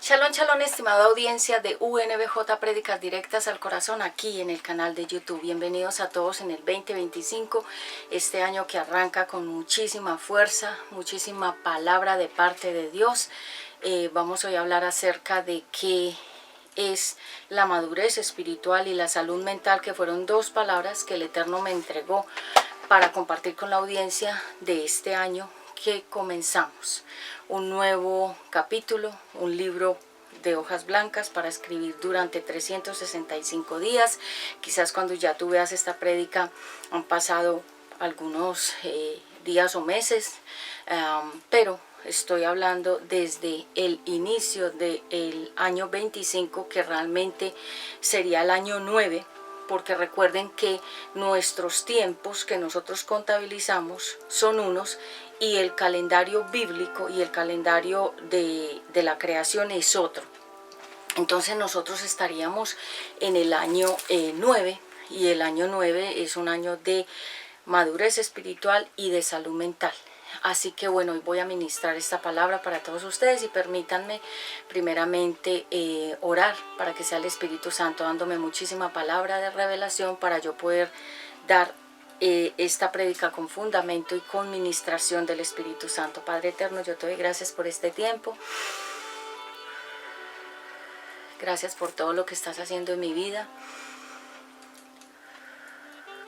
Shalom, shalom, estimada audiencia de UNBJ Prédicas Directas al Corazón, aquí en el canal de YouTube. Bienvenidos a todos en el 2025, este año que arranca con muchísima fuerza, muchísima palabra de parte de Dios. Vamos hoy a hablar acerca de qué es la madurez espiritual y la salud mental, que fueron dos palabras que el Eterno me entregó para compartir con la audiencia de este año que comenzamos. Un nuevo capítulo, un libro de hojas blancas para escribir durante 365 días. Quizás cuando ya tú veas esta prédica han pasado algunos días o meses, pero estoy hablando desde el inicio del año 25, que realmente sería el año 9, porque recuerden que nuestros tiempos que nosotros contabilizamos son unos y el calendario bíblico y el calendario de la creación es otro. Entonces nosotros estaríamos en el año 9, y el año 9 es un año de madurez espiritual y de salud mental. Así que bueno, hoy voy a ministrar esta palabra para todos ustedes y permítanme primeramente orar para que sea el Espíritu Santo dándome muchísima palabra de revelación para yo poder dar esta prédica con fundamento y con ministración del Espíritu Santo. Padre eterno, yo te doy gracias por este tiempo. Gracias por todo lo que estás haciendo en mi vida.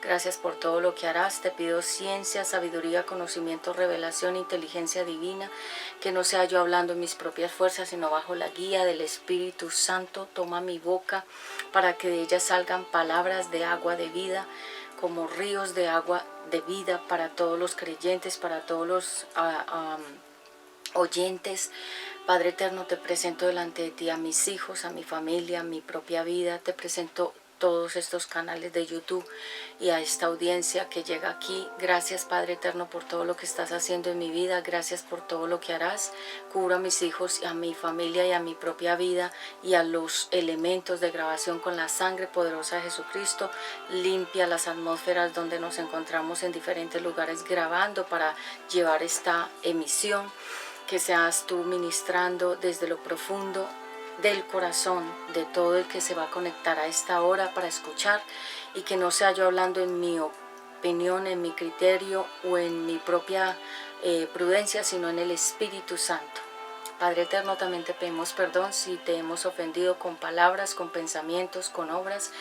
Gracias por todo lo que harás. Te pido ciencia, sabiduría, conocimiento, revelación, inteligencia divina. Que no sea yo hablando en mis propias fuerzas, sino bajo la guía del Espíritu Santo. Toma mi boca para que de ella salgan palabras de agua de vida, como ríos de agua de vida para todos los creyentes, para todos los oyentes. Padre eterno, te presento delante de ti a mis hijos, a mi familia, a mi propia vida. Te presento todos estos canales de YouTube y a esta audiencia que llega aquí. Gracias, Padre eterno, por todo lo que estás haciendo en mi vida. Gracias por todo lo que harás. Cubro a mis hijos, a mi familia y a mi propia vida y a los elementos de grabación con la sangre poderosa de Jesucristo. Limpia las atmósferas donde nos encontramos en diferentes lugares grabando para llevar esta emisión. Que seas tú ministrando desde lo profundo del corazón de todo el que se va a conectar a esta hora para escuchar, y que no sea yo hablando en mi opinión, en mi criterio o en mi propia prudencia, sino en el Espíritu Santo. Padre eterno, también te pedimos perdón si te hemos ofendido con palabras, con pensamientos, con obras.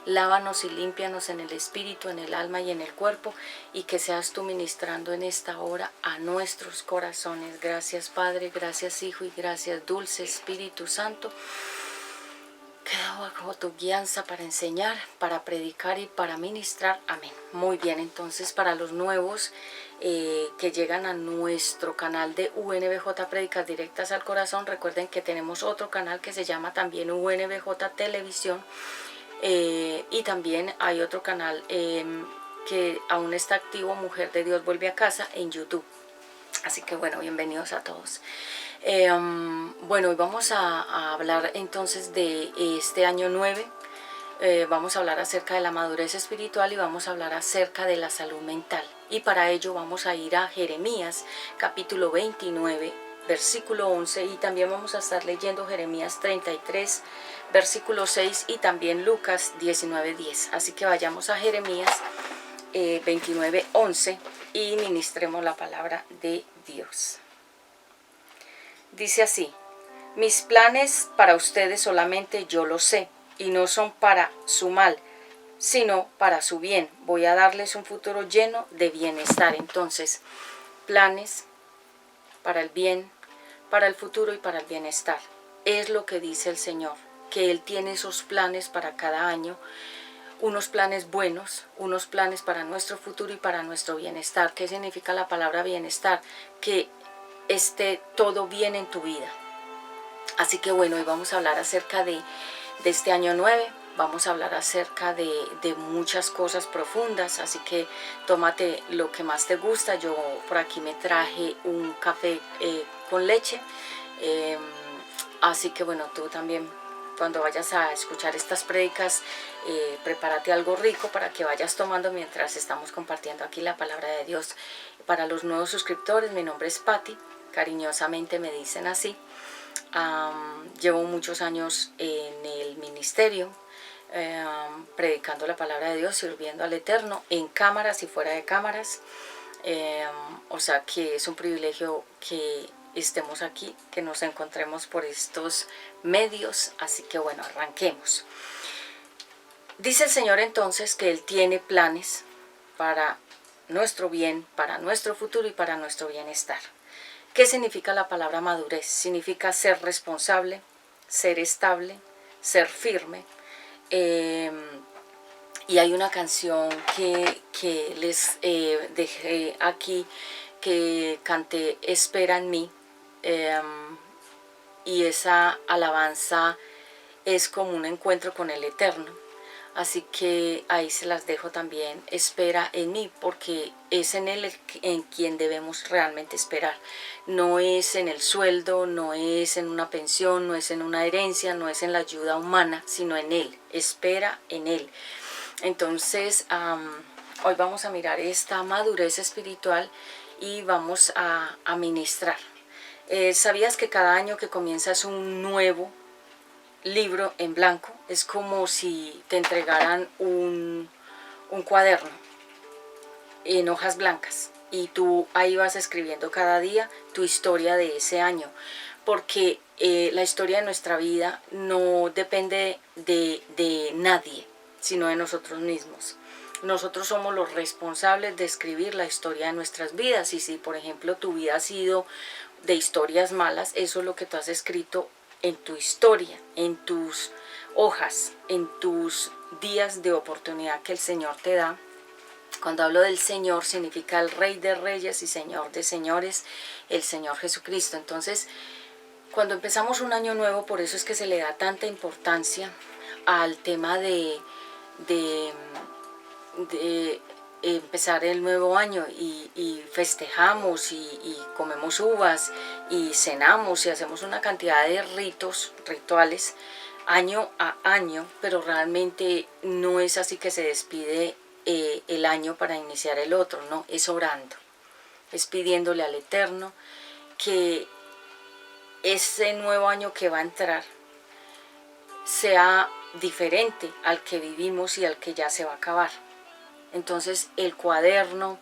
Lávanos y límpianos en el espíritu, en el alma y en el cuerpo, y que seas tú ministrando en esta hora a nuestros corazones. Gracias, Padre, gracias, Hijo, y gracias, dulce Espíritu Santo. Quedo bajo tu guianza para enseñar, para predicar y para ministrar. Amén. Muy bien, entonces para los nuevos que llegan a nuestro canal de UNBJ Prédicas Directas al Corazón, recuerden que tenemos otro canal que se llama también UNBJ Televisión, y también hay otro canal que aún está activo, Mujer de Dios Vuelve a Casa, en YouTube. Así que bueno, bienvenidos a todos. Bueno, hoy vamos a hablar entonces de este año 9. Vamos a hablar acerca de la madurez espiritual y vamos a hablar acerca de la salud mental. Y para ello vamos a ir a Jeremías capítulo 29, versículo 11, y también vamos a estar leyendo Jeremías 33, versículo 6, y también Lucas 19, 10. Así que vayamos a Jeremías 29, 11 y ministremos la palabra de Dios. Dice así: mis planes para ustedes solamente yo los sé, y no son para su mal, sino para su bien. Voy a darles un futuro lleno de bienestar. Entonces, planes para el bien, para el futuro y para el bienestar. Es lo que dice el Señor, que Él tiene esos planes para cada año, unos planes buenos, unos planes para nuestro futuro y para nuestro bienestar. ¿Qué significa la palabra bienestar? Que esté todo bien en tu vida. Así que bueno, hoy vamos a hablar acerca de este año 9. Vamos a hablar acerca de muchas cosas profundas, así que tómate lo que más te gusta. Yo por aquí me traje un café con leche, así que bueno, tú también cuando vayas a escuchar estas prédicas, prepárate algo rico para que vayas tomando mientras estamos compartiendo aquí la palabra de Dios. Para los nuevos suscriptores, mi nombre es Patti, cariñosamente me dicen así. Llevo muchos años en el ministerio, predicando la palabra de Dios, sirviendo al Eterno, en cámaras y fuera de cámaras. O sea que es un privilegio que estemos aquí, que nos encontremos por estos medios. Así que bueno, arranquemos. Dice el Señor entonces que Él tiene planes para nuestro bien, para nuestro futuro y para nuestro bienestar. ¿Qué significa la palabra madurez? Significa ser responsable, ser estable, ser firme. Y hay una canción que les dejé aquí, que canté Espera en mí, y esa alabanza es como un encuentro con el Eterno. Así que ahí se las dejo también. Espera en mí, porque es en Él en quien debemos realmente esperar. No es en el sueldo, no es en una pensión, no es en una herencia, no es en la ayuda humana, sino en Él. Espera en Él. Entonces, hoy vamos a mirar esta madurez espiritual y vamos a ministrar. ¿Sabías que cada año que comienza es un nuevo libro en blanco? Es como si te entregaran un cuaderno en hojas blancas y tú ahí vas escribiendo cada día tu historia de ese año, porque la historia de nuestra vida no depende de nadie, sino de nosotros mismos. Nosotros somos los responsables de escribir la historia de nuestras vidas, y si por ejemplo tu vida ha sido de historias malas, eso es lo que tú has escrito en tu historia, en tus hojas, en tus días de oportunidad que el Señor te da. Cuando hablo del Señor, significa el Rey de Reyes y Señor de Señores, el Señor Jesucristo. Entonces, cuando empezamos un año nuevo, por eso es que se le da tanta importancia al tema de empezar el nuevo año, y festejamos y comemos uvas y cenamos y hacemos una cantidad de rituales año a año, pero realmente no es así que se despide el año para iniciar el otro, no, es orando, es pidiéndole al Eterno que ese nuevo año que va a entrar sea diferente al que vivimos y al que ya se va a acabar. Entonces el cuaderno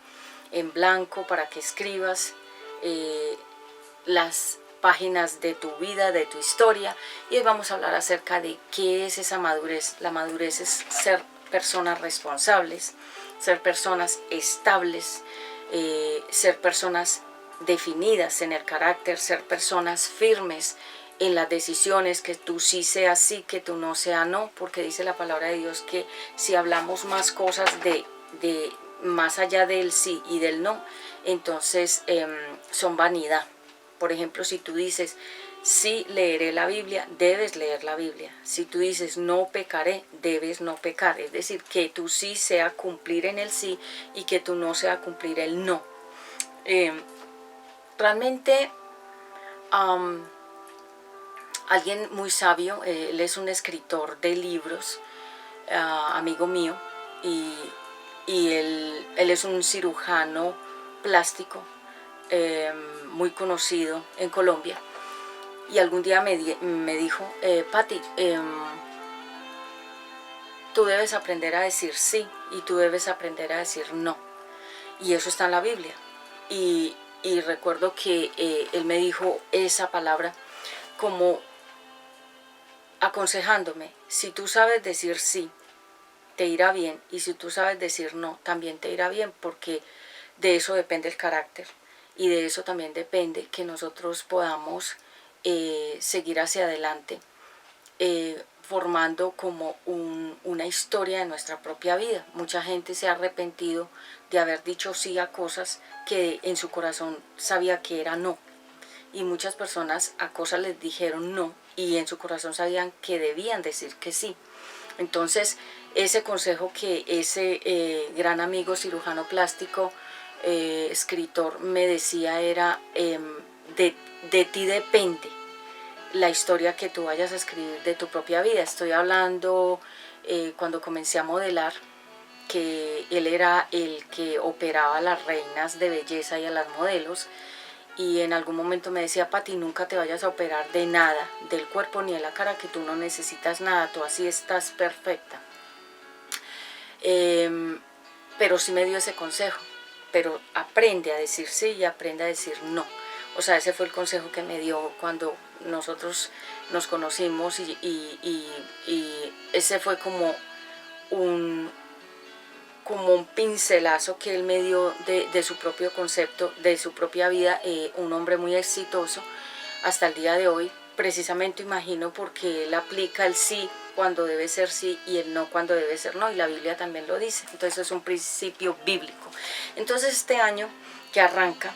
en blanco para que escribas las páginas de tu vida, de tu historia. Y hoy vamos a hablar acerca de qué es esa madurez. La madurez es ser personas responsables, ser personas estables, ser personas definidas en el carácter, ser personas firmes en las decisiones, que tú sí seas sí, que tú no seas no, porque dice la palabra de Dios que si hablamos más cosas de más allá del sí y del no, entonces son vanidad. Por ejemplo, si tú dices sí leeré la Biblia, debes leer la Biblia. Si tú dices no pecaré, debes no pecar. Es decir, que tu sí sea cumplir en el sí y que tu no sea cumplir el no. Realmente alguien muy sabio, él es un escritor de libros, amigo mío, y él es un cirujano plástico muy conocido en Colombia. Y algún día me dijo, Patti, tú debes aprender a decir sí y tú debes aprender a decir no. Y eso está en la Biblia. Y recuerdo que él me dijo esa palabra como aconsejándome: si tú sabes decir sí, te irá bien, y si tú sabes decir no, también te irá bien, porque de eso depende el carácter, y de eso también depende que nosotros podamos seguir hacia adelante, formando como una historia de nuestra propia vida. Mucha gente se ha arrepentido de haber dicho sí a cosas que en su corazón sabía que era no, y muchas personas a cosas les dijeron no y en su corazón sabían que debían decir que sí. Entonces ese consejo que ese gran amigo cirujano plástico, escritor, me decía era de ti depende la historia que tú vayas a escribir de tu propia vida. Estoy hablando cuando comencé a modelar, que él era el que operaba a las reinas de belleza y a las modelos, y en algún momento me decía: Pati, nunca te vayas a operar de nada, del cuerpo ni de la cara, que tú no necesitas nada, tú así estás perfecta. Pero sí me dio ese consejo, pero aprende a decir sí y aprende a decir no. O sea, ese fue el consejo que me dio cuando nosotros nos conocimos, y ese fue como un pincelazo que él me dio de su propio concepto, de su propia vida. Un hombre muy exitoso hasta el día de hoy, precisamente imagino porque él aplica el sí cuando debe ser sí y el no cuando debe ser no, y la Biblia también lo dice. Entonces es un principio bíblico. Entonces este año que arranca,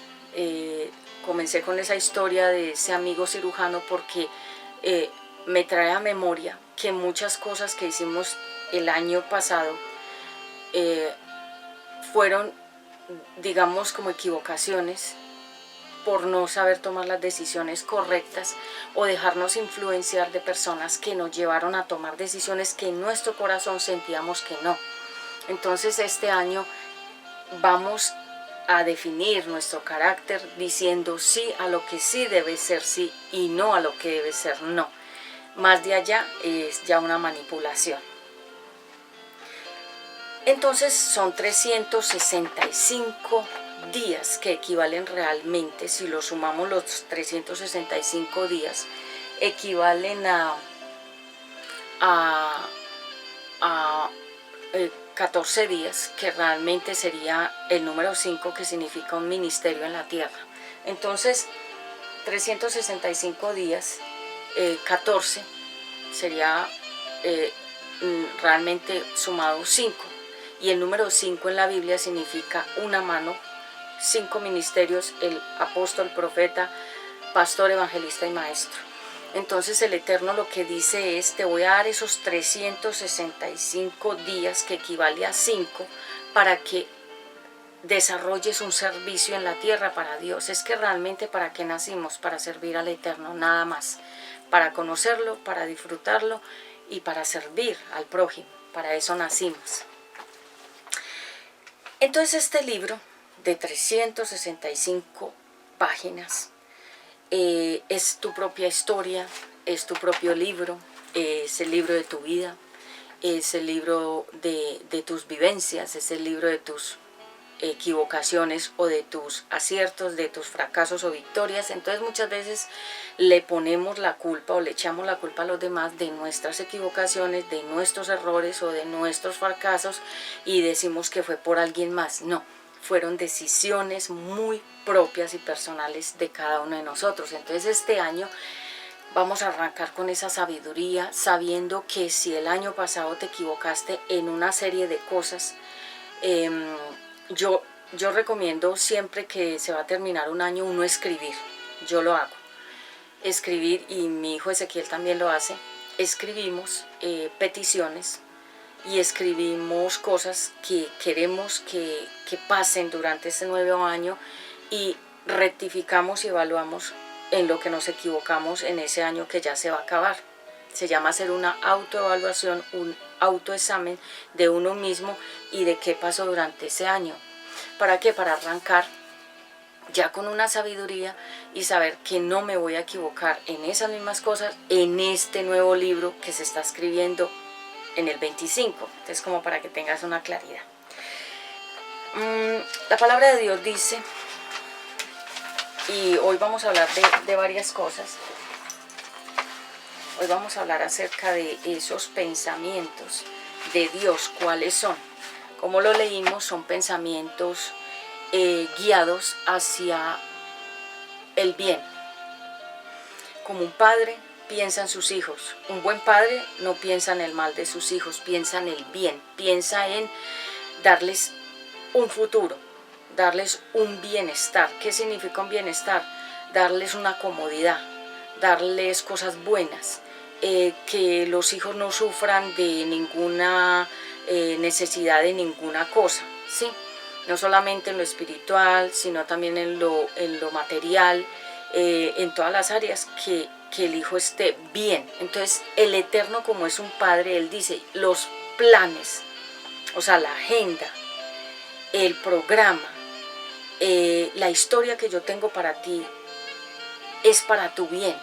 comencé con esa historia de ese amigo cirujano porque me trae a memoria que muchas cosas que hicimos el año pasado fueron, digamos, como equivocaciones por no saber tomar las decisiones correctas o dejarnos influenciar de personas que nos llevaron a tomar decisiones que en nuestro corazón sentíamos que no. Entonces este año vamos a definir nuestro carácter diciendo sí a lo que sí debe ser sí y no a lo que debe ser no. Más de allá es ya una manipulación. Entonces son 365 días que equivalen realmente, si lo sumamos los 365 días, equivalen a 14 días, que realmente sería el número 5, que significa un ministerio en la tierra. Entonces 365 días, 14 sería realmente sumado 5. Y el número 5 en la Biblia significa una mano, 5 ministerios: el apóstol, profeta, pastor, evangelista y maestro. Entonces el Eterno lo que dice es: te voy a dar esos 365 días, que equivale a 5, para que desarrolles un servicio en la tierra para Dios. Es que realmente, ¿para qué nacimos? Para servir al Eterno, nada más. Para conocerlo, para disfrutarlo y para servir al prójimo. Para eso nacimos. Entonces este libro de 365 páginas es tu propia historia, es tu propio libro, es el libro de tu vida, es el libro de tus vivencias, es el libro de tus equivocaciones o de tus aciertos, de tus fracasos o victorias. Entonces muchas veces le ponemos la culpa o le echamos la culpa a los demás de nuestras equivocaciones, de nuestros errores o de nuestros fracasos, y decimos que fue por alguien más. No, fueron decisiones muy propias y personales de cada uno de nosotros. Entonces este año vamos a arrancar con esa sabiduría, sabiendo que si el año pasado te equivocaste en una serie de cosas, yo recomiendo siempre que se va a terminar un año uno escribir. Yo lo hago, escribir, y mi hijo Ezequiel también lo hace. Escribimos peticiones y escribimos cosas que queremos que pasen durante este nuevo año, y rectificamos y evaluamos en lo que nos equivocamos en ese año que ya se va a acabar. Se llama hacer una autoevaluación, un autoexamen de uno mismo y de qué pasó durante ese año. ¿Para qué? Para arrancar ya con una sabiduría y saber que no me voy a equivocar en esas mismas cosas en este nuevo libro que se está escribiendo en el 25. Entonces, como para que tengas una claridad. La palabra de Dios dice, y hoy vamos a hablar de varias cosas. Hoy vamos a hablar acerca de esos pensamientos de Dios. ¿Cuáles son? Como lo leímos, son pensamientos guiados hacia el bien. Como un padre piensa en sus hijos. Un buen padre no piensa en el mal de sus hijos, piensa en el bien, piensa en darles un futuro, darles un bienestar. ¿Qué significa un bienestar? Darles una comodidad, darles cosas buenas, que los hijos no sufran de ninguna necesidad de ninguna cosa, ¿sí? No solamente en lo espiritual, sino también en lo material, en todas las áreas, que el hijo esté bien. Entonces el Eterno, como es un padre, él dice los planes, o sea, la agenda, el programa, la historia que yo tengo para ti es para tu bien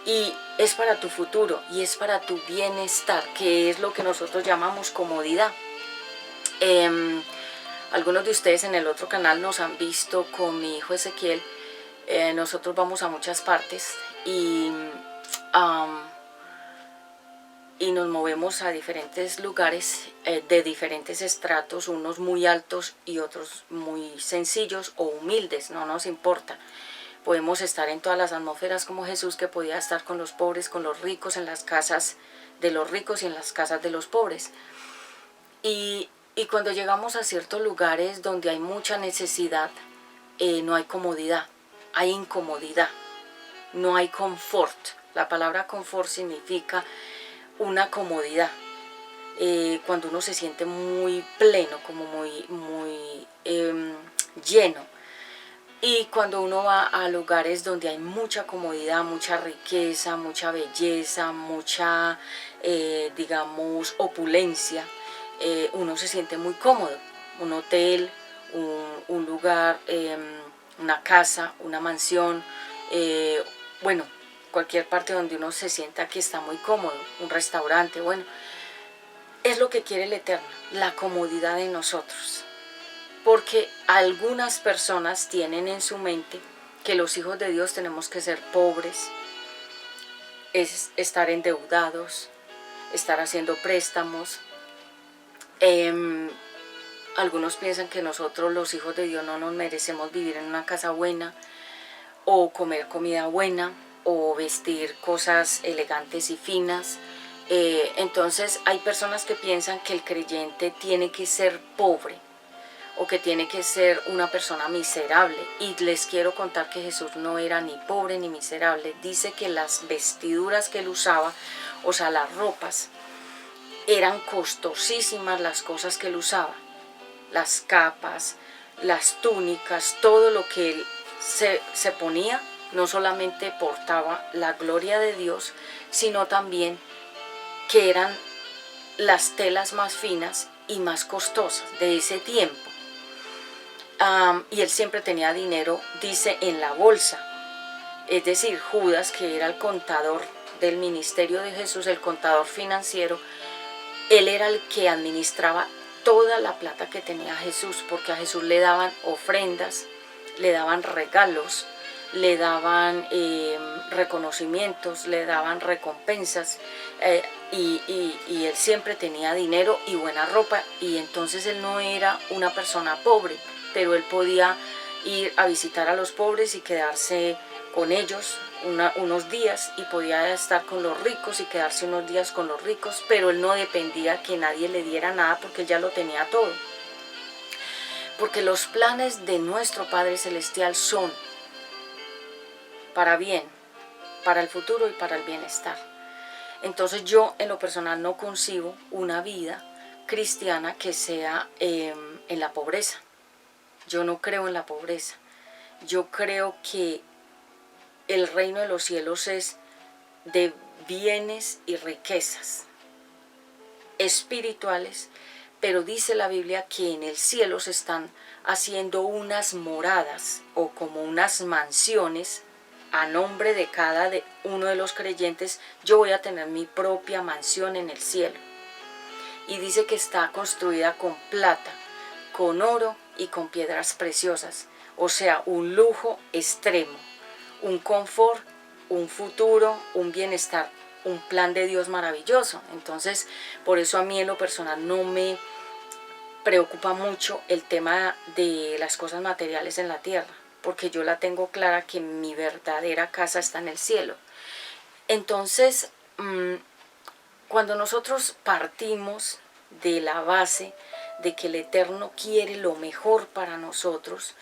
y es para tu futuro y es para tu bienestar, que es lo que nosotros llamamos comodidad. Algunos de ustedes en el otro canal nos han visto con mi hijo Ezequiel. Nosotros vamos a muchas partes y nos movemos a diferentes lugares de diferentes estratos, unos muy altos y otros muy sencillos o humildes, no nos importa. Podemos estar en todas las atmósferas como Jesús, que podía estar con los pobres, con los ricos, en las casas de los ricos y en las casas de los pobres. Y cuando llegamos a ciertos lugares donde hay mucha necesidad, no hay comodidad, hay incomodidad, no hay confort. La palabra confort significa una comodidad. Cuando uno se siente muy pleno, como muy lleno. Y cuando uno va a lugares donde hay mucha comodidad, mucha riqueza, mucha belleza, mucha, digamos, opulencia, uno se siente muy cómodo. Un hotel, un lugar, una casa, una mansión, bueno, cualquier parte donde uno se sienta que está muy cómodo, un restaurante, bueno, es lo que quiere el Eterno, la comodidad de nosotros. Porque algunas personas tienen en su mente que los hijos de Dios tenemos que ser pobres, es estar endeudados, estar haciendo préstamos. Algunos piensan que nosotros los hijos de Dios no nos merecemos vivir en una casa buena, o comer comida buena, o vestir cosas elegantes y finas. Entonces hay personas que piensan que el creyente tiene que ser pobre, o que tiene que ser una persona miserable. Y les quiero contar que Jesús no era ni pobre ni miserable. Dice que las vestiduras que él usaba, o sea, las ropas, eran costosísimas las cosas que él usaba. Las capas, las túnicas, todo lo que él se ponía, no solamente portaba la gloria de Dios, sino también que eran las telas más finas y más costosas de ese tiempo. Y él siempre tenía dinero, dice, en la bolsa. Es decir, Judas, que era el contador del ministerio de Jesús, el contador financiero, él era el que administraba toda la plata que tenía Jesús, porque a Jesús le daban ofrendas, le daban regalos, le daban reconocimientos, le daban recompensas, y él siempre tenía dinero y buena ropa, y entonces él no era una persona pobre, pero él podía ir a visitar a los pobres y quedarse con ellos unos días, y podía estar con los ricos y quedarse unos días con los ricos, pero él no dependía que nadie le diera nada, porque él ya lo tenía todo. Porque los planes de nuestro Padre Celestial son para bien, para el futuro y para el bienestar. Entonces yo en lo personal no concibo una vida cristiana que sea en la pobreza. Yo no creo en la pobreza. Yo creo que el reino de los cielos es de bienes y riquezas espirituales, pero dice la Biblia que en el cielo se están haciendo unas moradas, o como unas mansiones, a nombre de cada uno de los creyentes. Yo voy a tener mi propia mansión en el cielo. Y dice que está construida con plata, con oro y con piedras preciosas. O sea, un lujo extremo, un confort, un futuro, un bienestar, un plan de Dios maravilloso. Entonces, por eso a mí en lo personal no me preocupa mucho el tema de las cosas materiales en la tierra, porque yo la tengo clara que mi verdadera casa está en el cielo. Entonces, cuando nosotros partimos de la base de que el Eterno quiere lo mejor para nosotros,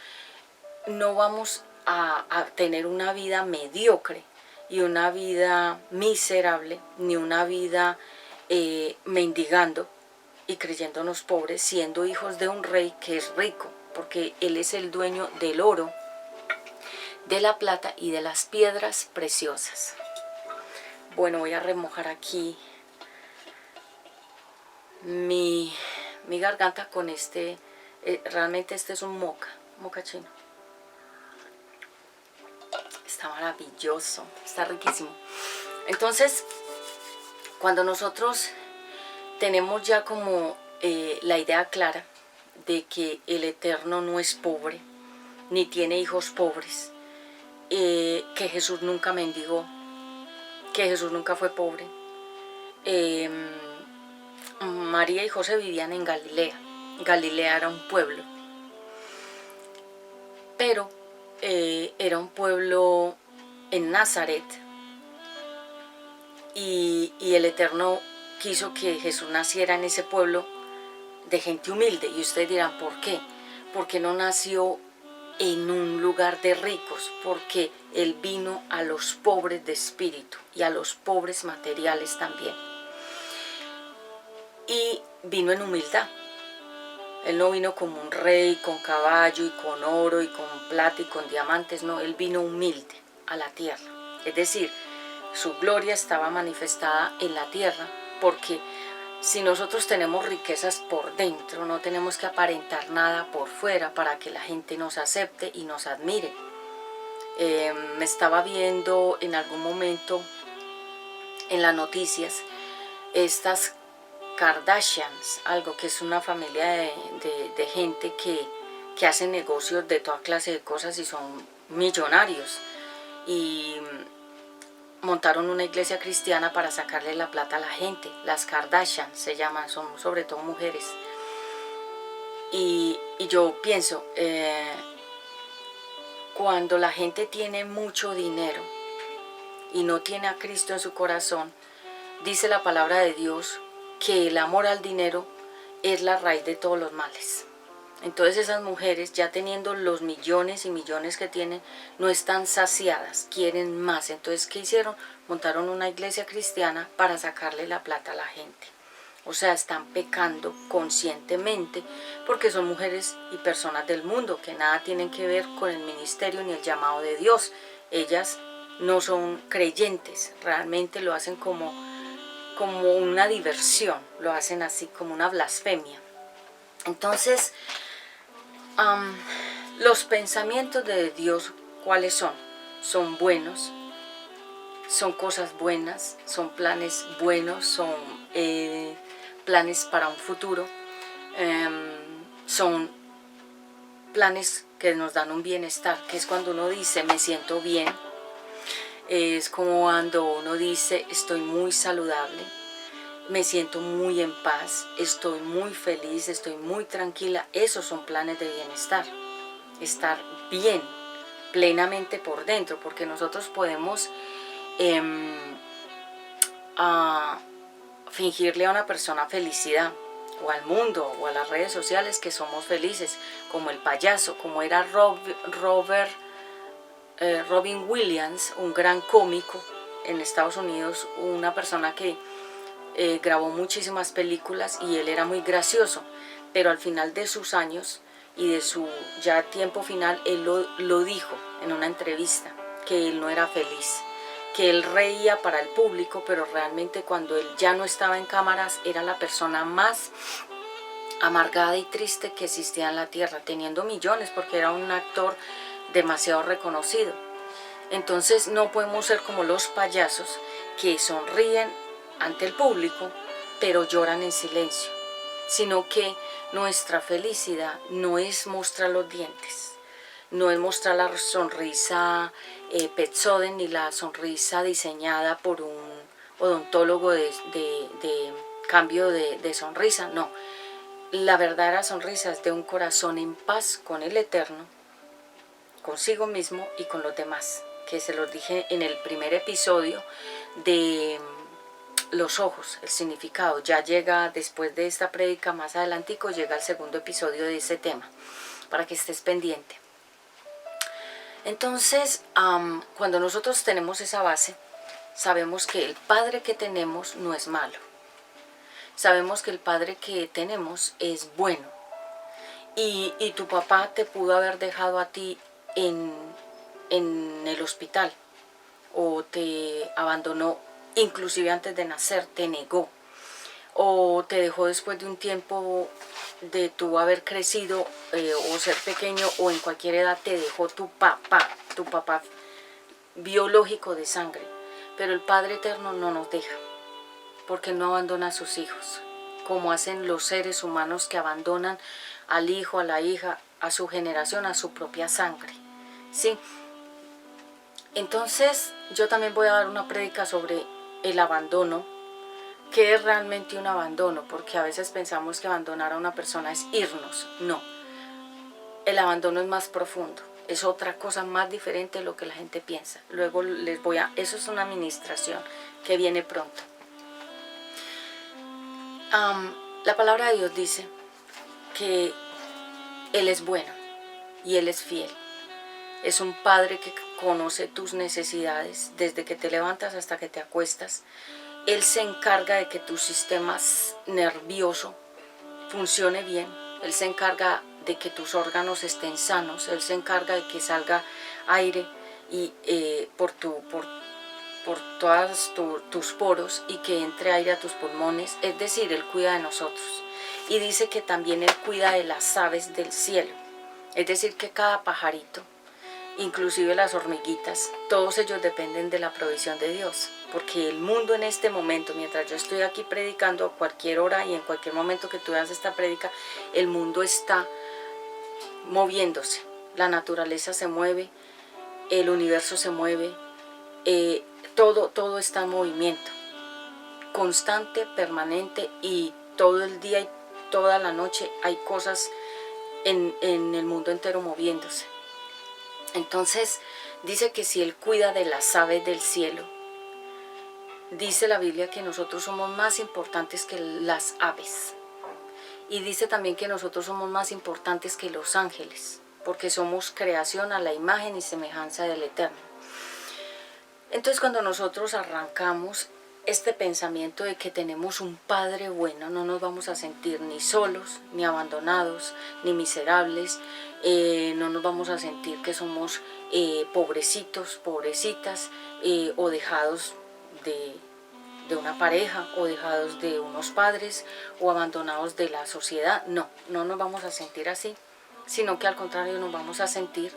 no vamos a tener una vida mediocre y una vida miserable, ni una vida mendigando y creyéndonos pobres, siendo hijos de un rey que es rico, porque él es el dueño del oro, de la plata y de las piedras preciosas. Bueno, voy a remojar aquí mi garganta con realmente este es un moca mocachino. Está maravilloso, está riquísimo. Entonces, cuando nosotros tenemos ya como la idea clara de que el Eterno no es pobre, ni tiene hijos pobres, que Jesús nunca mendigó, que Jesús nunca fue pobre. María y José vivían en Galilea. Galilea era un pueblo, pero era un pueblo en Nazaret, y el Eterno quiso que Jesús naciera en ese pueblo de gente humilde. Y ustedes dirán, ¿por qué? Porque no nació en un lugar de ricos, porque Él vino a los pobres de espíritu y a los pobres materiales también. Y vino en humildad. Él no vino como un rey con caballo y con oro y con plata y con diamantes, no, Él vino humilde a la tierra. Es decir, su gloria estaba manifestada en la tierra, porque si nosotros tenemos riquezas por dentro, no tenemos que aparentar nada por fuera para que la gente nos acepte y nos admire. Me estaba viendo en algún momento en las noticias estas Kardashians, algo que es una familia de gente que hace negocios de toda clase de cosas y son millonarios, y montaron una iglesia cristiana para sacarle la plata a la gente. Las Kardashian se llaman, son sobre todo mujeres. Y yo pienso, cuando la gente tiene mucho dinero y no tiene a Cristo en su corazón, dice la palabra de Dios que el amor al dinero es la raíz de todos los males. Entonces esas mujeres, ya teniendo los millones y millones que tienen, no están saciadas, quieren más. Entonces, ¿qué hicieron? Montaron una iglesia cristiana para sacarle la plata a la gente. O sea, están pecando conscientemente, porque son mujeres y personas del mundo que nada tienen que ver con el ministerio ni el llamado de Dios. Ellas no son creyentes, realmente lo hacen como una diversión, lo hacen así como una blasfemia. Entonces, los pensamientos de Dios, ¿cuáles son? Son buenos, son cosas buenas, son planes buenos, son planes para un futuro, son planes que nos dan un bienestar, que es cuando uno dice me siento bien, es como cuando uno dice estoy muy saludable, me siento muy en paz, estoy muy feliz, estoy muy tranquila. Esos son planes de bienestar, estar bien, plenamente por dentro, porque nosotros podemos fingirle a una persona felicidad, o al mundo, o a las redes sociales, que somos felices, como el payaso, como era Robin Williams, un gran cómico en Estados Unidos, una persona que grabó muchísimas películas y él era muy gracioso, pero al final de sus años y de su ya tiempo final, él lo dijo en una entrevista, que él no era feliz, que él reía para el público, pero realmente cuando él ya no estaba en cámaras era la persona más amargada y triste que existía en la tierra, teniendo millones, porque era un actor demasiado reconocido. Entonces no podemos ser como los payasos que sonríen ante el público, pero lloran en silencio, sino que nuestra felicidad no es mostrar los dientes, no es mostrar la sonrisa Pepsodent ni la sonrisa diseñada por un odontólogo de cambio de sonrisa, no. La verdadera sonrisa es de un corazón en paz con el Eterno, consigo mismo y con los demás, que se los dije en el primer episodio de los ojos, el significado. Ya llega, después de esta prédica, más adelantico, llega el segundo episodio de ese tema, para que estés pendiente. Entonces, cuando nosotros tenemos esa base, sabemos que el Padre que tenemos no es malo. Sabemos que el Padre que tenemos es bueno. Y tu papá te pudo haber dejado a ti en el hospital, o te abandonó inclusive antes de nacer, te negó, o te dejó después de un tiempo de tú haber crecido o ser pequeño, o en cualquier edad te dejó tu papá biológico de sangre. Pero el Padre Eterno no nos deja, porque no abandona a sus hijos, como hacen los seres humanos que abandonan al hijo, a la hija, a su generación, a su propia sangre, ¿sí? Entonces yo también voy a dar una prédica sobre el abandono. ¿Qué es realmente un abandono? Porque a veces pensamos que abandonar a una persona es irnos. No, el abandono es más profundo, es otra cosa más diferente de lo que la gente piensa. Luego eso es una administración que viene pronto. La palabra de Dios dice que Él es bueno y Él es fiel. Es un Padre que conoce tus necesidades desde que te levantas hasta que te acuestas. Él se encarga de que tu sistema nervioso funcione bien. Él se encarga de que tus órganos estén sanos. Él se encarga de que salga aire y, por todos tus poros, y que entre aire a tus pulmones. Es decir, Él cuida de nosotros. Y dice que también Él cuida de las aves del cielo. Es decir, que cada pajarito, inclusive las hormiguitas, todos ellos dependen de la provisión de Dios, porque el mundo en este momento, mientras yo estoy aquí predicando, a cualquier hora y en cualquier momento que tú veas esta prédica, el mundo está moviéndose, la naturaleza se mueve, el universo se mueve, todo está en movimiento, constante, permanente, y todo el día y toda la noche hay cosas en el mundo entero moviéndose. Entonces dice que si Él cuida de las aves del cielo, dice la Biblia que nosotros somos más importantes que las aves. Y dice también que nosotros somos más importantes que los ángeles, porque somos creación a la imagen y semejanza del Eterno. Entonces cuando nosotros arrancamos este pensamiento de que tenemos un Padre bueno, no nos vamos a sentir ni solos, ni abandonados, ni miserables. No nos vamos a sentir que somos pobrecitos, pobrecitas, o dejados de una pareja, o dejados de unos padres, o abandonados de la sociedad. No nos vamos a sentir así, sino que al contrario nos vamos a sentir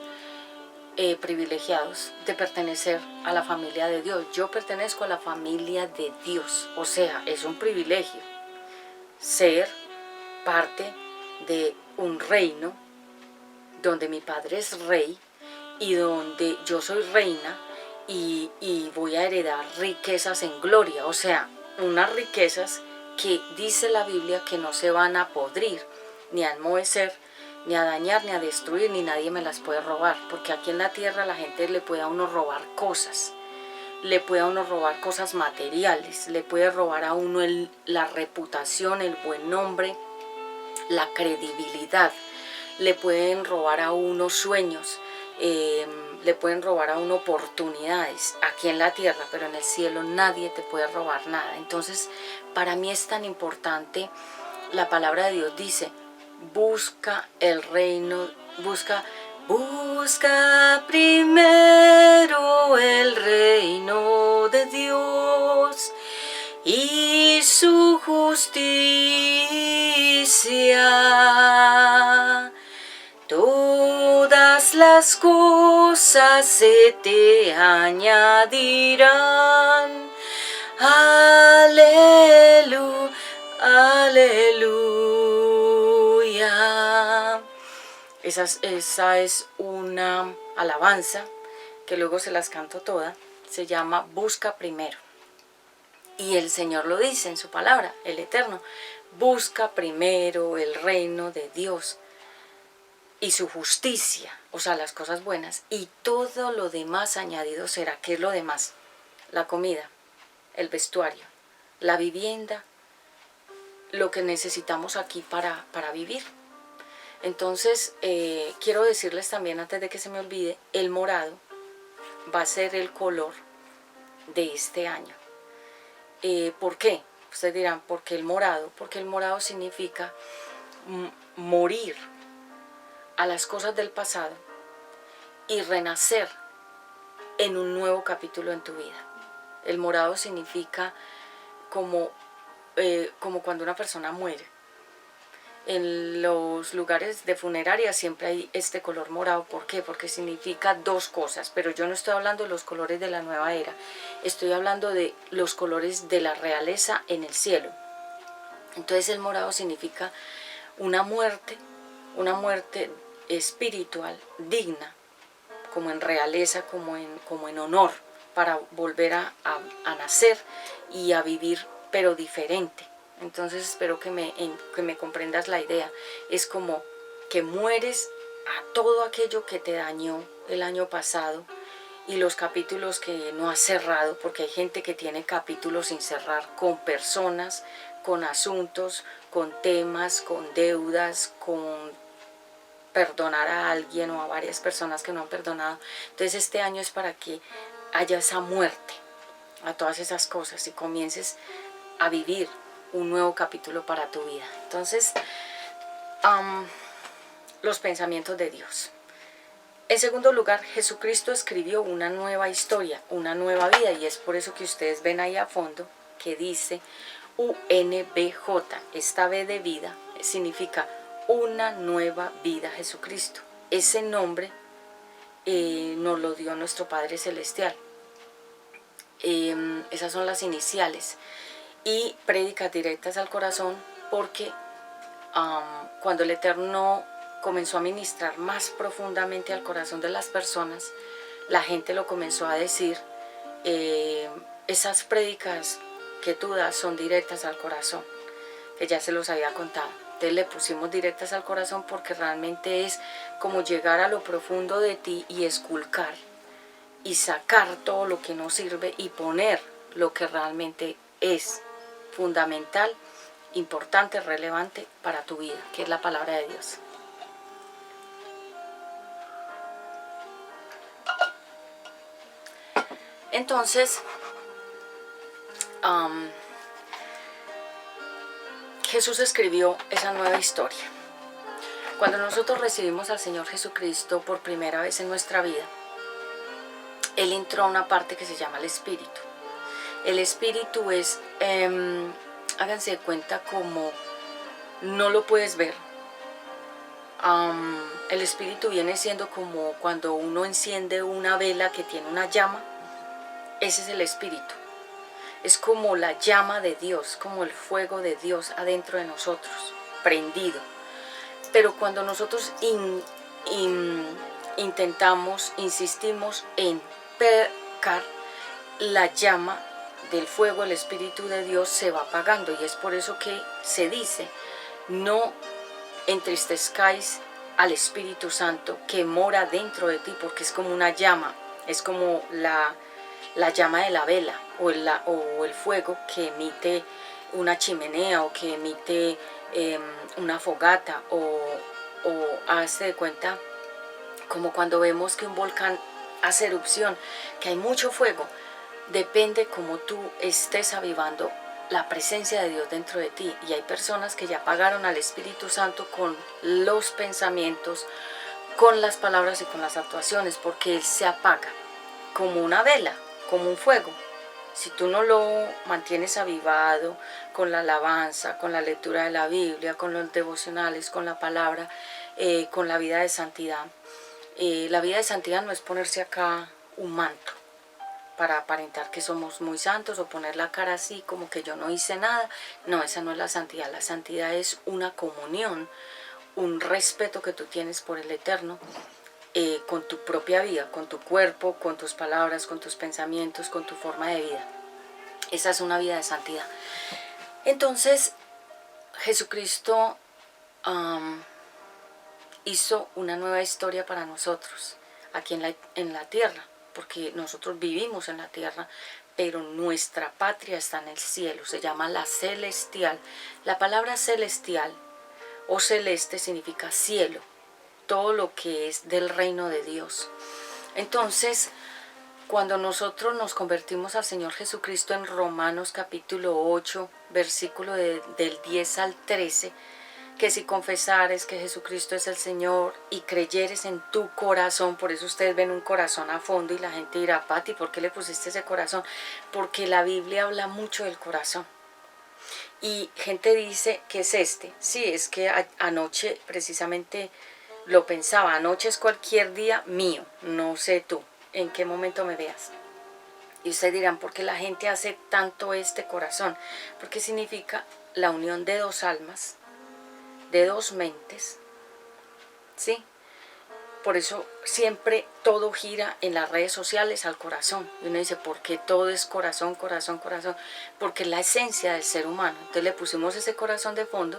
privilegiados de pertenecer a la familia de Dios. Yo pertenezco a la familia de Dios, o sea, es un privilegio ser parte de un reino donde mi padre es rey y donde yo soy reina, y voy a heredar riquezas en gloria, o sea, unas riquezas que dice la Biblia que no se van a podrir, ni a enmohecer, ni a dañar, ni a destruir, ni nadie me las puede robar, porque aquí en la tierra la gente le puede a uno robar cosas, le puede a uno robar cosas materiales, le puede robar a uno la reputación, el buen nombre, la credibilidad, le pueden robar a uno sueños, le pueden robar a uno oportunidades aquí en la tierra, pero en el cielo nadie te puede robar nada. Entonces, para mí es tan importante, la palabra de Dios dice, busca el reino, busca primero el reino de Dios y su justicia. Todas las cosas se te añadirán. Aleluya, aleluya. Esa es una alabanza que luego se las canto toda. Se llama Busca primero. Y el Señor lo dice en su palabra, el Eterno. Busca primero el reino de Dios y su justicia, o sea, las cosas buenas, y todo lo demás añadido será. ¿Qué es lo demás? La comida, el vestuario, la vivienda, lo que necesitamos aquí para vivir. Entonces, quiero decirles también, antes de que se me olvide, el morado va a ser el color de este año. ¿Por qué? Ustedes dirán, ¿por qué el morado? Porque el morado significa morir a las cosas del pasado y renacer en un nuevo capítulo en tu vida. El morado significa como como cuando una persona muere. En los lugares de funeraria siempre hay este color morado. ¿Por qué? Porque significa dos cosas, pero yo no estoy hablando de los colores de la nueva era, estoy hablando de los colores de la realeza en el cielo. Entonces el morado significa una muerte espiritual digna, como en realeza, como en honor, para volver a nacer y a vivir, pero diferente. Entonces espero que me comprendas la idea. Es como que mueres a todo aquello que te dañó el año pasado y los capítulos que no has cerrado, porque hay gente que tiene capítulos sin cerrar con personas, con asuntos, con temas, con deudas, con perdonar a alguien o a varias personas que no han perdonado. Entonces este año es para que haya esa muerte a todas esas cosas y comiences a vivir un nuevo capítulo para tu vida. Entonces, los pensamientos de Dios. En segundo lugar, Jesucristo escribió una nueva historia, una nueva vida, y es por eso que ustedes ven ahí a fondo que dice UNBJ. Esta B de vida significa una nueva vida Jesucristo. Ese nombre nos lo dio nuestro Padre Celestial. Esas son las iniciales. Y prédicas directas al corazón, porque cuando el Eterno comenzó a ministrar más profundamente al corazón de las personas, la gente lo comenzó a decir, esas prédicas que tú das son directas al corazón, que ya se los había contado. Entonces le pusimos directas al corazón porque realmente es como llegar a lo profundo de ti y esculcar y sacar todo lo que no sirve y poner lo que realmente es fundamental, importante, relevante para tu vida, que es la palabra de Dios. Entonces, Jesús escribió esa nueva historia. Cuando nosotros recibimos al Señor Jesucristo por primera vez en nuestra vida, Él entró a una parte que se llama el Espíritu. El Espíritu es, háganse de cuenta, como no lo puedes ver. El Espíritu viene siendo como cuando uno enciende una vela que tiene una llama. Ese es el Espíritu. Es como la llama de Dios, como el fuego de Dios adentro de nosotros, prendido. Pero cuando nosotros insistimos en pecar, la llama del fuego, el Espíritu de Dios se va apagando, y es por eso que se dice: no entristezcáis al Espíritu Santo que mora dentro de ti, porque es como una llama, es como la llama de la vela o el fuego que emite una chimenea o que emite una fogata, o hazte de cuenta como cuando vemos que un volcán hace erupción, que hay mucho fuego. Depende cómo tú estés avivando la presencia de Dios dentro de ti. Y hay personas que ya apagaron al Espíritu Santo con los pensamientos, con las palabras y con las actuaciones, porque Él se apaga como una vela, como un fuego. Si tú no lo mantienes avivado con la alabanza, con la lectura de la Biblia, con los devocionales, con la palabra, con la vida de santidad. La vida de santidad no es ponerse acá un manto para aparentar que somos muy santos, o poner la cara así como que yo no hice nada. No, esa no es la santidad. La santidad es una comunión, un respeto que tú tienes por el Eterno, con tu propia vida, con tu cuerpo, con tus palabras, con tus pensamientos, con tu forma de vida. Esa es una vida de santidad. Entonces, Jesucristo hizo una nueva historia para nosotros aquí en la tierra, porque nosotros vivimos en la tierra, pero nuestra patria está en el cielo, se llama la celestial. La palabra celestial o celeste significa cielo, todo lo que es del reino de Dios. Entonces, cuando nosotros nos convertimos al Señor Jesucristo, en Romanos capítulo 8, versículo del 10 al 13, que si confesares que Jesucristo es el Señor y creyeres en tu corazón, por eso ustedes ven un corazón a fondo y la gente dirá: Pati, ¿por qué le pusiste ese corazón? Porque la Biblia habla mucho del corazón. Y gente dice que es este. Sí, es que anoche precisamente lo pensaba. Anoche es cualquier día mío. No sé tú en qué momento me veas. Y ustedes dirán, ¿por qué la gente hace tanto este corazón? Porque significa la unión de dos almas, de dos mentes, ¿sí? Por eso siempre todo gira en las redes sociales al corazón. Y uno dice, ¿por qué todo es corazón, corazón, corazón? Porque es la esencia del ser humano. Entonces le pusimos ese corazón de fondo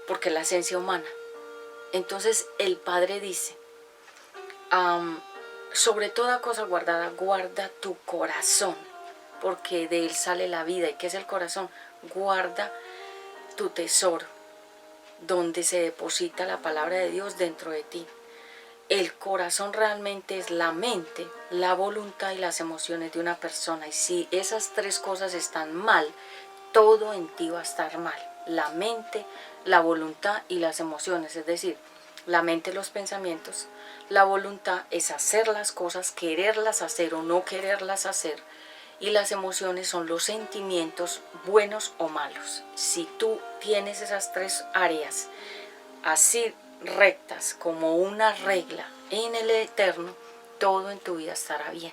porque es la esencia humana. Entonces el Padre dice, sobre toda cosa guardada, guarda tu corazón, porque de él sale la vida. ¿Y qué es el corazón? Guarda tu tesoro, donde se deposita la palabra de Dios dentro de ti. El corazón realmente es la mente, la voluntad y las emociones de una persona. Y si esas tres cosas están mal, todo en ti va a estar mal. La mente, la voluntad y las emociones. Es decir, la mente, los pensamientos. La voluntad es hacer las cosas, quererlas hacer o no quererlas hacer. Y las emociones son los sentimientos buenos o malos. Si tú tienes esas tres áreas así rectas como una regla en el eterno, todo en tu vida estará bien.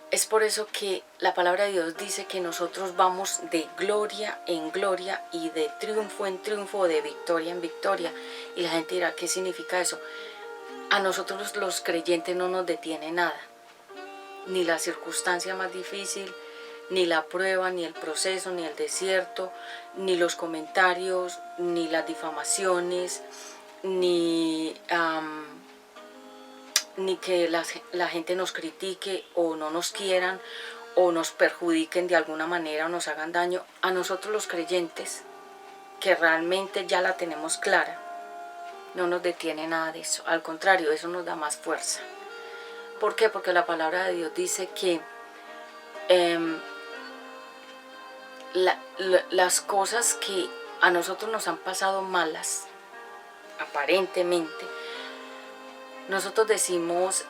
Es por eso que la palabra de Dios dice que nosotros vamos de gloria en gloria y de triunfo en triunfo, de victoria en victoria. Y la gente dirá, ¿qué significa eso? A nosotros los creyentes no nos detiene nada, ni la circunstancia más difícil, ni la prueba, ni el proceso, ni el desierto, ni los comentarios, ni las difamaciones, ni que la gente nos critique o no nos quieran o nos perjudiquen de alguna manera o nos hagan daño. A nosotros los creyentes, que realmente ya la tenemos clara, no nos detiene nada de eso. Al contrario, eso nos da más fuerza. ¿Por qué? Porque la palabra de Dios dice que las cosas que a nosotros nos han pasado malas, aparentemente, nosotros decimos,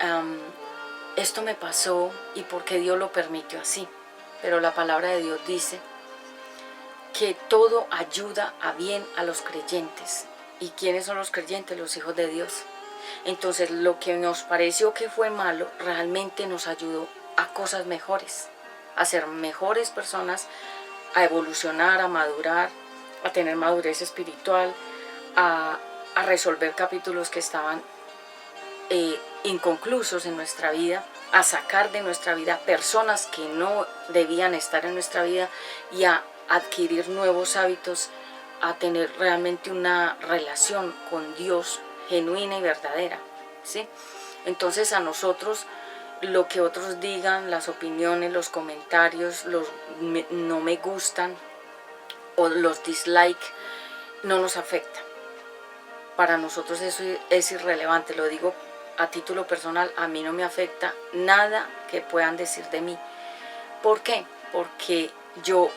esto me pasó y por qué Dios lo permitió así. Pero la palabra de Dios dice que todo ayuda a bien a los creyentes. ¿Y quiénes son los creyentes? Los hijos de Dios. Entonces lo que nos pareció que fue malo realmente nos ayudó a cosas mejores, a ser mejores personas, a evolucionar, a madurar, a tener madurez espiritual, a resolver capítulos que estaban inconclusos en nuestra vida, a sacar de nuestra vida personas que no debían estar en nuestra vida y a adquirir nuevos hábitos, a tener realmente una relación con Dios genuina y verdadera, ¿sí? Entonces a nosotros lo que otros digan, las opiniones, los comentarios, los no me gustan o los dislike, no nos afecta. Para nosotros eso es irrelevante, lo digo a título personal, a mí no me afecta nada que puedan decir de mí. ¿Por qué? Porque yo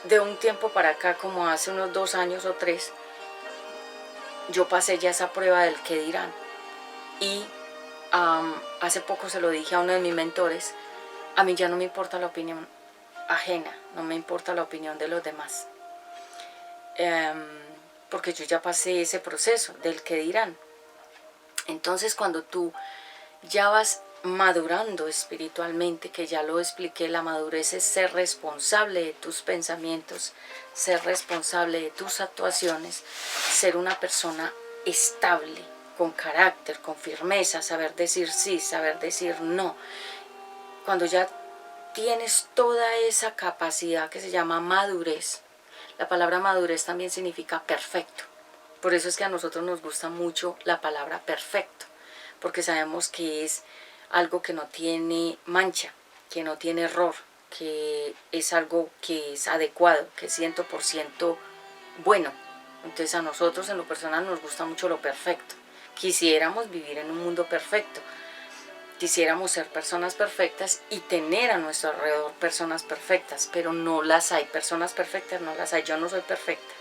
de un tiempo para acá, como hace unos 2 años o 3, yo pasé ya esa prueba del qué dirán. Y hace poco se lo dije a uno de mis mentores, a mí ya no me importa la opinión ajena, no me importa la opinión de los demás. Porque yo ya pasé ese proceso del qué dirán. Entonces cuando tú ya vas madurando espiritualmente, que ya lo expliqué, la madurez es ser responsable de tus pensamientos, ser responsable de tus actuaciones, ser una persona estable, con carácter, con firmeza, saber decir sí, saber decir no. Cuando ya tienes toda esa capacidad que se llama madurez, la palabra madurez también significa perfecto. Por eso es que a nosotros nos gusta mucho la palabra perfecto, porque sabemos que es algo que no tiene mancha, que no tiene error, que es algo que es adecuado, que es 100% bueno. Entonces a nosotros en lo personal nos gusta mucho lo perfecto. Quisiéramos vivir en un mundo perfecto, quisiéramos ser personas perfectas y tener a nuestro alrededor personas perfectas, pero no las hay, personas perfectas no las hay, yo no soy perfecta.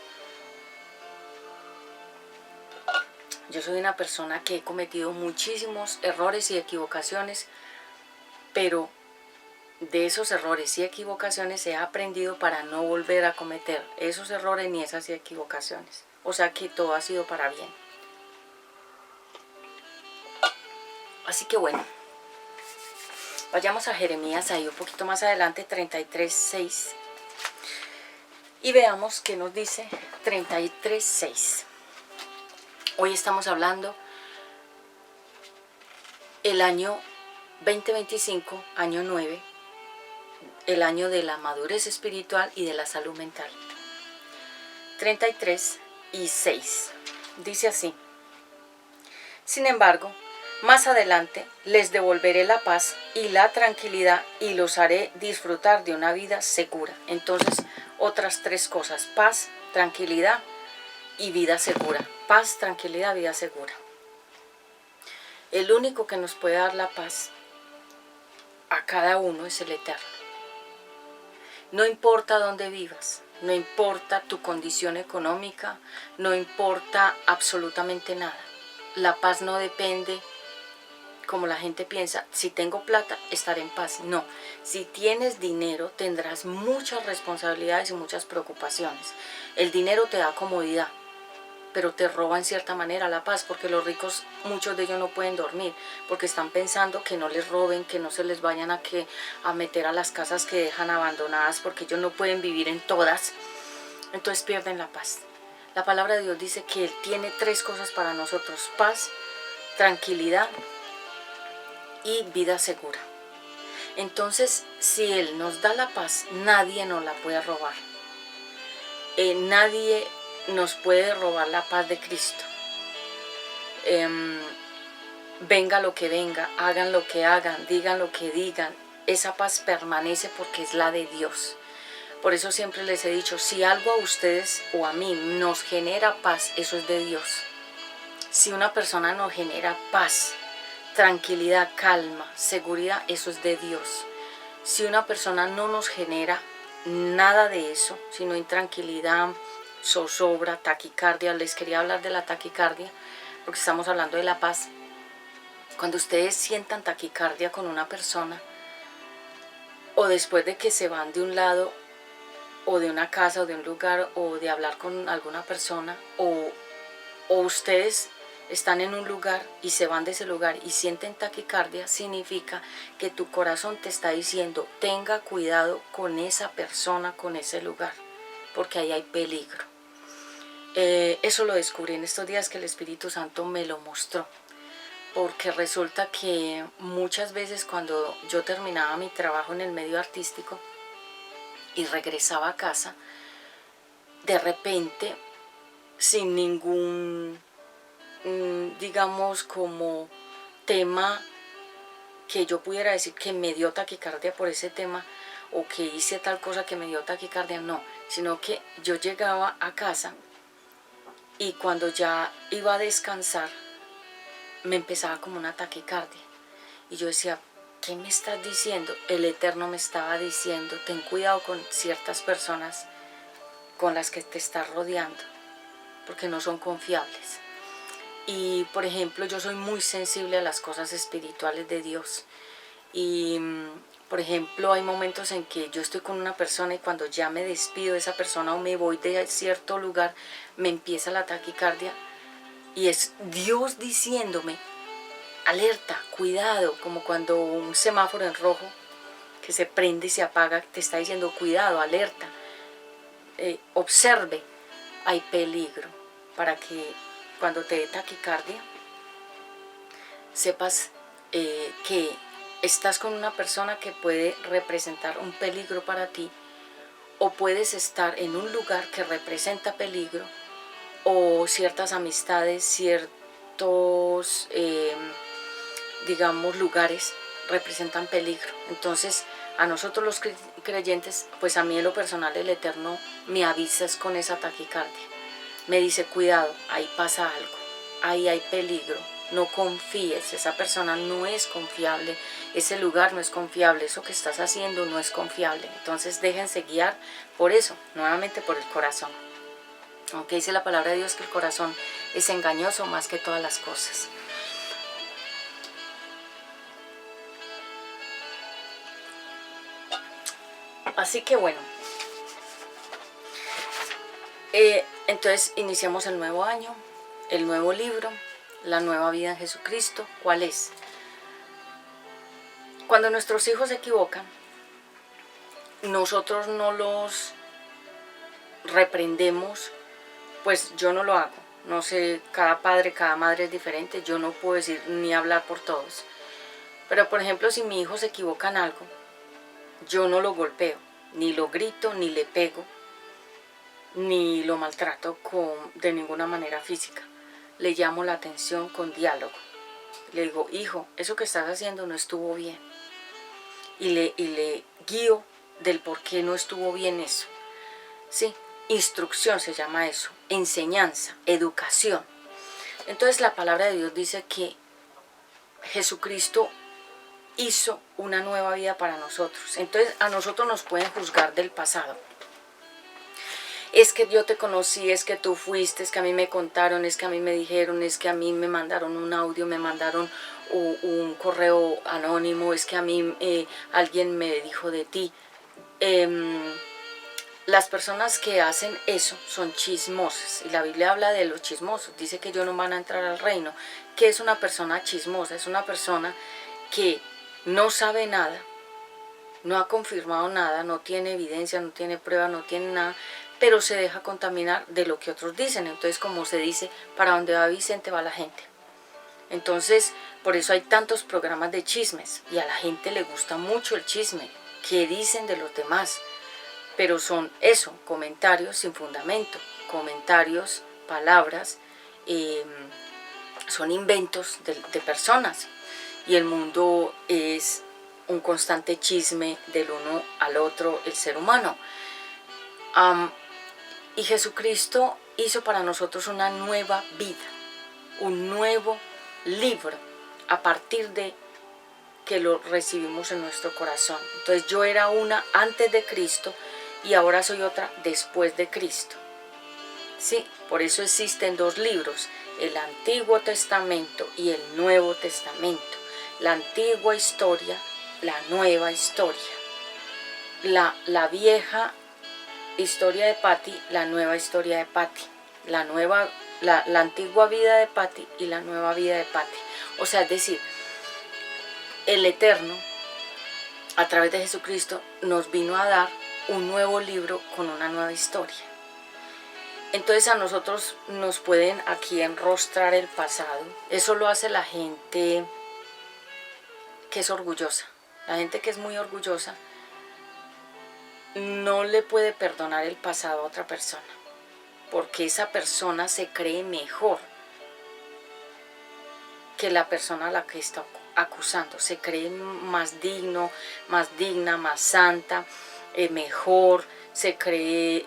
Yo soy una persona que he cometido muchísimos errores y equivocaciones, pero de esos errores y equivocaciones he aprendido para no volver a cometer esos errores ni esas equivocaciones. O sea que todo ha sido para bien. Así que bueno, vayamos a Jeremías ahí un poquito más adelante, 33:6. Y veamos qué nos dice 33:6. Hoy estamos hablando el año 2025, año 9, el año de la madurez espiritual y de la salud mental. 33:6. Dice así: sin embargo, más adelante les devolveré la paz y la tranquilidad y los haré disfrutar de una vida segura. Entonces, otras tres cosas: paz, tranquilidad y vida segura. Paz, tranquilidad, vida segura. El único que nos puede dar la paz a cada uno es el Eterno. No importa dónde vivas, no importa tu condición económica, no importa absolutamente nada. La paz no depende, como la gente piensa, si tengo plata, estaré en paz. No, si tienes dinero, tendrás muchas responsabilidades y muchas preocupaciones. El dinero te da comodidad, pero te roba en cierta manera la paz, porque los ricos, muchos de ellos no pueden dormir, porque están pensando que no les roben, que no se les vayan a meter a las casas que dejan abandonadas, porque ellos no pueden vivir en todas, entonces pierden la paz. La palabra de Dios dice que Él tiene tres cosas para nosotros: paz, tranquilidad y vida segura. Entonces, si Él nos da la paz, nadie nos la puede robar. Nadie nos puede robar la paz de Cristo. Venga lo que venga, hagan lo que hagan, digan lo que digan, esa paz permanece porque es la de Dios. Por eso siempre les he dicho, si algo a ustedes o a mí nos genera paz, eso es de Dios. Si una persona nos genera paz, tranquilidad, calma, seguridad, eso es de Dios. Si una persona no nos genera nada de eso, sino intranquilidad, zozobra, taquicardia, les quería hablar de la taquicardia, porque estamos hablando de la paz. Cuando ustedes sientan taquicardia con una persona, o después de que se van de un lado, o de una casa, o de un lugar, o de hablar con alguna persona, o ustedes están en un lugar y se van de ese lugar y sienten taquicardia, significa que tu corazón te está diciendo, tenga cuidado con esa persona, con ese lugar, porque ahí hay peligro. Eso lo descubrí en estos días que el Espíritu Santo me lo mostró, porque resulta que muchas veces cuando yo terminaba mi trabajo en el medio artístico y regresaba a casa, de repente, sin ningún, digamos, como tema que yo pudiera decir que me dio taquicardia por ese tema, o que hice tal cosa que me dio taquicardia, no, sino que yo llegaba a casa y cuando ya iba a descansar, me empezaba como una taquicardia. Y yo decía, ¿qué me estás diciendo? El Eterno me estaba diciendo, ten cuidado con ciertas personas con las que te estás rodeando, porque no son confiables. Y por ejemplo, yo soy muy sensible a las cosas espirituales de Dios. Y por ejemplo, hay momentos en que yo estoy con una persona y cuando ya me despido de esa persona o me voy de cierto lugar, me empieza la taquicardia. Y es Dios diciéndome, alerta, cuidado, como cuando un semáforo en rojo que se prende y se apaga, te está diciendo, cuidado, alerta, observe, hay peligro, para que cuando te dé taquicardia, sepas que estás con una persona que puede representar un peligro para ti, o puedes estar en un lugar que representa peligro, o ciertas amistades, ciertos, digamos, lugares representan peligro. Entonces, a nosotros los creyentes, pues a mí en lo personal el Eterno me avisa con esa taquicardia. Me dice, cuidado, ahí pasa algo, ahí hay peligro, no confíes, esa persona no es confiable, ese lugar no es confiable, eso que estás haciendo no es confiable. Entonces déjense guiar por eso, nuevamente por el corazón. Aunque dice la palabra de Dios que el corazón es engañoso más que todas las cosas. Así que bueno, entonces iniciamos el nuevo año, el nuevo libro, la nueva vida en Jesucristo. ¿Cuál es? Cuando nuestros hijos se equivocan, nosotros no los reprendemos, pues yo no lo hago. No sé, cada padre, cada madre es diferente, yo no puedo decir ni hablar por todos. Pero por ejemplo, si mi hijo se equivoca en algo, yo no lo golpeo, ni lo grito, ni le pego, ni lo maltrato de ninguna manera física. Le llamo la atención con diálogo. Le digo, hijo, eso que estás haciendo no estuvo bien. Y le guío del por qué no estuvo bien eso. ¿Sí? Instrucción se llama eso, enseñanza, educación. Entonces la palabra de Dios dice que Jesucristo hizo una nueva vida para nosotros. Entonces a nosotros nos pueden juzgar del pasado. Es que yo te conocí, es que tú fuiste, es que a mí me contaron, es que a mí me dijeron, es que a mí me mandaron un audio, me mandaron un correo anónimo, es que a mí alguien me dijo de ti. Las personas que hacen eso son chismosas, y la Biblia habla de los chismosos, dice que ellos no van a entrar al reino. ¿Qué es una persona chismosa? Es una persona que no sabe nada, no ha confirmado nada, no tiene evidencia, no tiene prueba, no tiene nada, pero se deja contaminar de lo que otros dicen. Entonces, como se dice, para donde va Vicente va la gente. Entonces, por eso hay tantos programas de chismes, y a la gente le gusta mucho el chisme, que dicen de los demás. Pero son eso, comentarios sin fundamento, comentarios, palabras, son inventos de personas. Y el mundo es un constante chisme del uno al otro, el ser humano. Y Jesucristo hizo para nosotros una nueva vida, un nuevo libro, a partir de que lo recibimos en nuestro corazón. Entonces yo era una antes de Cristo, y ahora soy otra después de Cristo. Sí, por eso existen dos libros, el Antiguo Testamento y el Nuevo Testamento. La antigua historia, la nueva historia. La vieja historia de Patty, la nueva historia de Patty. La antigua vida de Patty y la nueva vida de Patty. O sea, es decir, el Eterno, a través de Jesucristo, nos vino a dar un nuevo libro con una nueva historia. Entonces a nosotros nos pueden aquí enrostrar el pasado. Eso lo hace la gente que es orgullosa. La gente que es muy orgullosa no le puede perdonar el pasado a otra persona, porque esa persona se cree mejor que la persona a la que está acusando. Se cree más digno, más digna, más santa, mejor, se cree,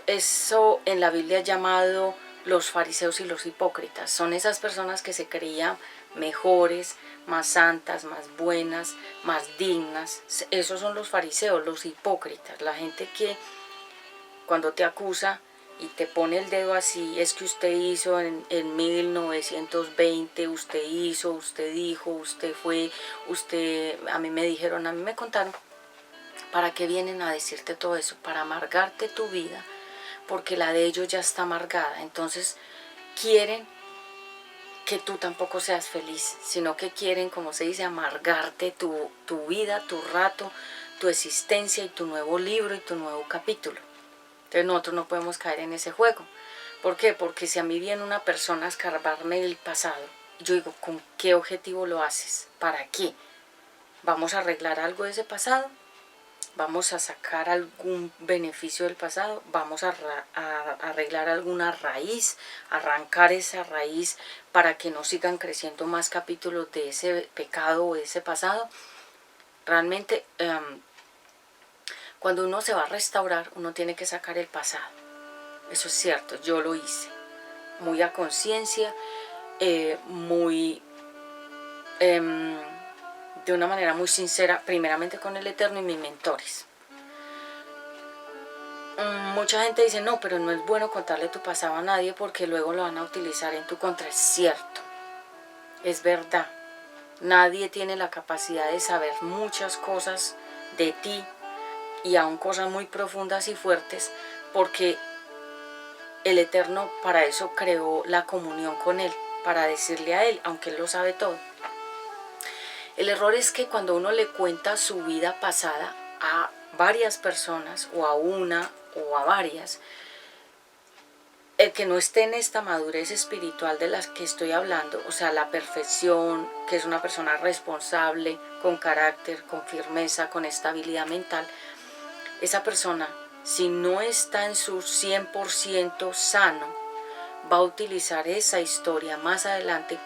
eso en la Biblia es llamado los fariseos y los hipócritas. Son esas personas que se creían mejores, más santas, más buenas, más dignas. Esos son los fariseos, los hipócritas, la gente que cuando te acusa y te pone el dedo así, es que usted hizo en 1920, usted hizo, usted dijo, usted fue, usted, a mí me dijeron, a mí me contaron. ¿Para qué vienen a decirte todo eso? Para amargarte tu vida, porque la de ellos ya está amargada. Entonces quieren que tú tampoco seas feliz, sino que quieren, como se dice, amargarte tu vida, tu rato, tu existencia y tu nuevo libro y tu nuevo capítulo. Entonces nosotros no podemos caer en ese juego. ¿Por qué? Porque si a mí viene una persona a escarbarme el pasado, yo digo, ¿con qué objetivo lo haces? ¿Para qué? ¿Vamos a arreglar algo de ese pasado? ¿Vamos a sacar algún beneficio del pasado? ¿Vamos a arreglar alguna raíz? ¿Arrancar esa raíz para que no sigan creciendo más capítulos de ese pecado o de ese pasado? Realmente, cuando uno se va a restaurar, uno tiene que sacar el pasado. Eso es cierto, yo lo hice. Muy a conciencia, muy... de una manera muy sincera, primeramente con el Eterno y mis mentores. Mucha gente dice, no, pero no es bueno contarle tu pasado a nadie porque luego lo van a utilizar en tu contra. Es cierto, es verdad. Nadie tiene la capacidad de saber muchas cosas de ti y aún cosas muy profundas y fuertes, porque el Eterno para eso creó la comunión con Él, para decirle a Él, aunque Él lo sabe todo. El error es que cuando uno le cuenta su vida pasada a varias personas, o a una, o a varias, el que no esté en esta madurez espiritual de las que estoy hablando, o sea, la perfección, que es una persona responsable, con carácter, con firmeza, con estabilidad mental, esa persona, si no está en su 100% sano, va a utilizar esa historia más adelante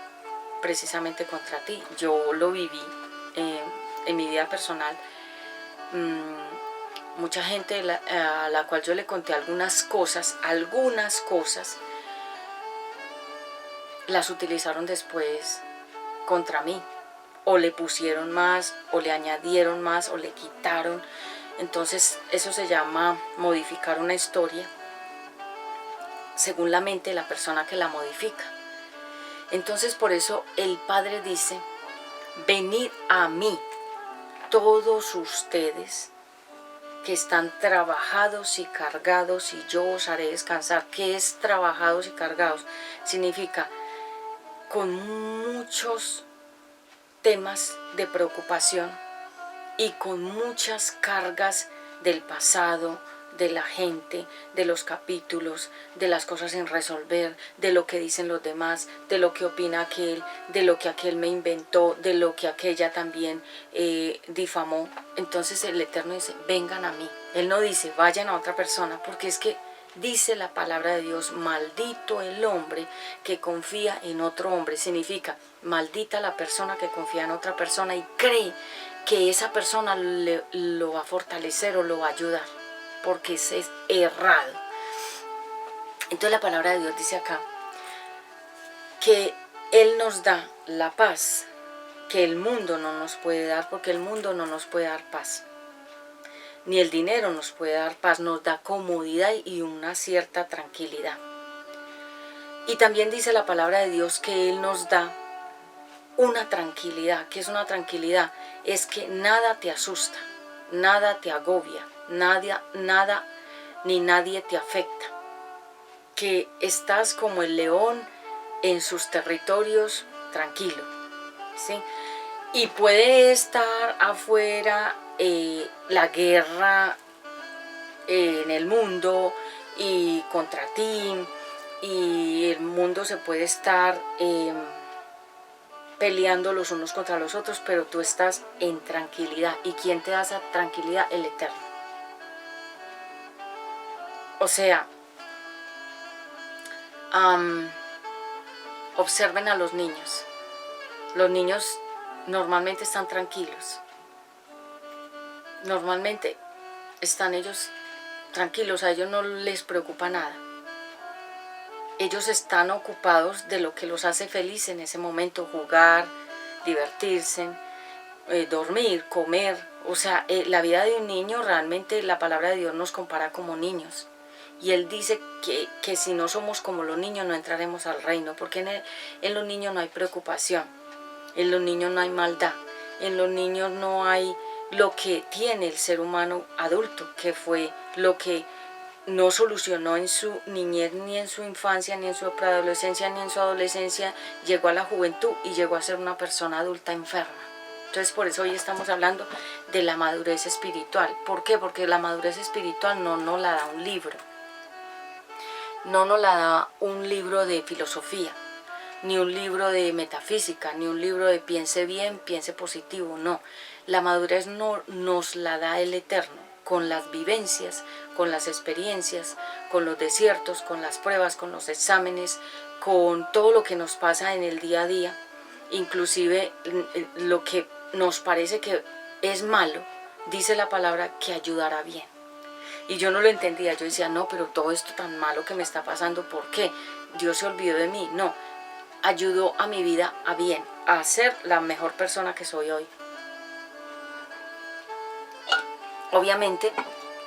precisamente contra ti. Yo lo viví en mi vida personal. Mucha gente a la cual yo le conté algunas cosas, las utilizaron después contra mí, o le pusieron más, o le añadieron más, o le quitaron. Entonces eso se llama modificar una historia según la mente de la persona que la modifica. Entonces por eso el Padre dice: venid a mí todos ustedes que están trabajados y cargados, y yo os haré descansar. ¿Qué es trabajados y cargados? Significa con muchos temas de preocupación y con muchas cargas del pasado, de la gente, de los capítulos, de las cosas sin resolver, de lo que dicen los demás, de lo que opina aquel, de lo que aquel me inventó, de lo que aquella también difamó. Entonces el Eterno dice: vengan a mí. Él no dice vayan a otra persona, porque es que dice la palabra de Dios: maldito el hombre que confía en otro hombre. Significa maldita la persona que confía en otra persona y cree que esa persona lo va a fortalecer o lo va a ayudar, porque ese es errado. Entonces la palabra de Dios dice acá que Él nos da la paz que el mundo no nos puede dar, porque el mundo no nos puede dar paz, ni el dinero nos puede dar paz. Nos da comodidad y una cierta tranquilidad. Y también dice la palabra de Dios que Él nos da una tranquilidad. ¿Qué es una tranquilidad? Es que nada te asusta, nada te agobia, nada ni nadie te afecta, que estás como el león en sus territorios, tranquilo, ¿sí? Y puede estar afuera la guerra en el mundo y contra ti, y el mundo se puede estar peleando los unos contra los otros, pero tú estás en tranquilidad. ¿Y quién te da esa tranquilidad? El Eterno. O sea, observen a los niños. Los niños normalmente están tranquilos. Normalmente están ellos tranquilos, a ellos no les preocupa nada. Ellos están ocupados de lo que los hace feliz en ese momento: jugar, divertirse, dormir, comer. O sea, la vida de un niño, realmente la palabra de Dios nos compara como niños. Y Él dice que si no somos como los niños no entraremos al reino, porque en los niños no hay preocupación, en los niños no hay maldad, en los niños no hay lo que tiene el ser humano adulto, que fue lo que no solucionó en su niñez, ni en su infancia, ni en su preadolescencia, ni en su adolescencia. Llegó a la juventud y llegó a ser una persona adulta enferma. Entonces por eso hoy estamos hablando de la madurez espiritual. ¿Por qué? Porque la madurez espiritual no nos la da un libro. No nos la da un libro de filosofía, ni un libro de metafísica, ni un libro de piense bien, piense positivo. No, la madurez no nos la da el Eterno, con las vivencias, con las experiencias, con los desiertos, con las pruebas, con los exámenes, con todo lo que nos pasa en el día a día, inclusive lo que nos parece que es malo, dice la palabra que ayudará bien. Y yo no lo entendía, yo decía: no, pero todo esto tan malo que me está pasando, ¿por qué? Dios se olvidó de mí. No, ayudó a mi vida a bien, a ser la mejor persona que soy hoy. Obviamente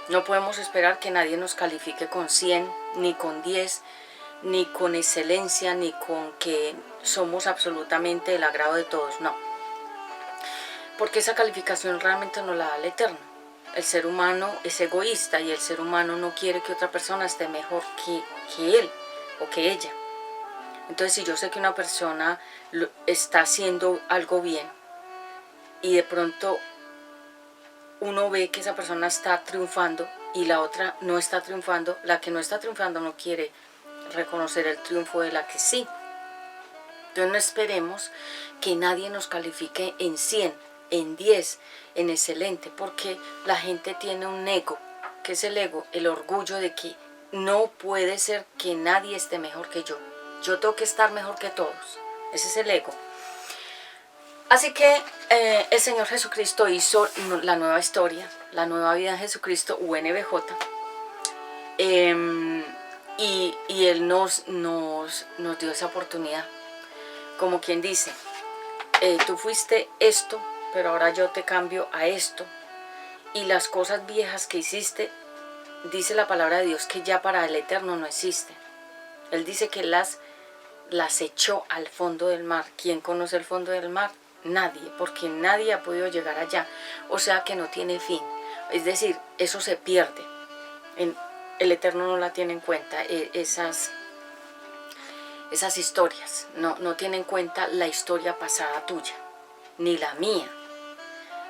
no podemos esperar que nadie nos califique con 100, ni con 10, ni con excelencia, ni con que somos absolutamente el agrado de todos. No, porque esa calificación realmente nos la da el Eterno. el ser humano es egoísta y el ser humano no quiere que otra persona esté mejor que él o que ella. Entonces, si yo sé que una persona está haciendo algo bien y de pronto uno ve que esa persona está triunfando y la otra no está triunfando, la que no está triunfando no quiere reconocer el triunfo de la que sí. Entonces no esperemos que nadie nos califique en 100, en 10, en excelente, porque la gente tiene un ego. ¿Qué es el ego? El orgullo de que no puede ser que nadie esté mejor que yo. Yo tengo que estar mejor que todos. Ese es el ego. Así que el Señor Jesucristo hizo la nueva historia, la nueva vida en Jesucristo, UNBJ. Y Él nos dio esa oportunidad. Como quien dice, tú fuiste esto, pero ahora yo te cambio a esto. Y las cosas viejas que hiciste, dice la palabra de Dios que ya para el eterno no existen. Él dice que las echó al fondo del mar. ¿Quién conoce el fondo del mar? Nadie, porque nadie ha podido llegar allá. O sea que no tiene fin. Es decir, eso se pierde. El eterno no la tiene en cuenta. Esas historias no tiene en cuenta la historia pasada tuya, ni la mía.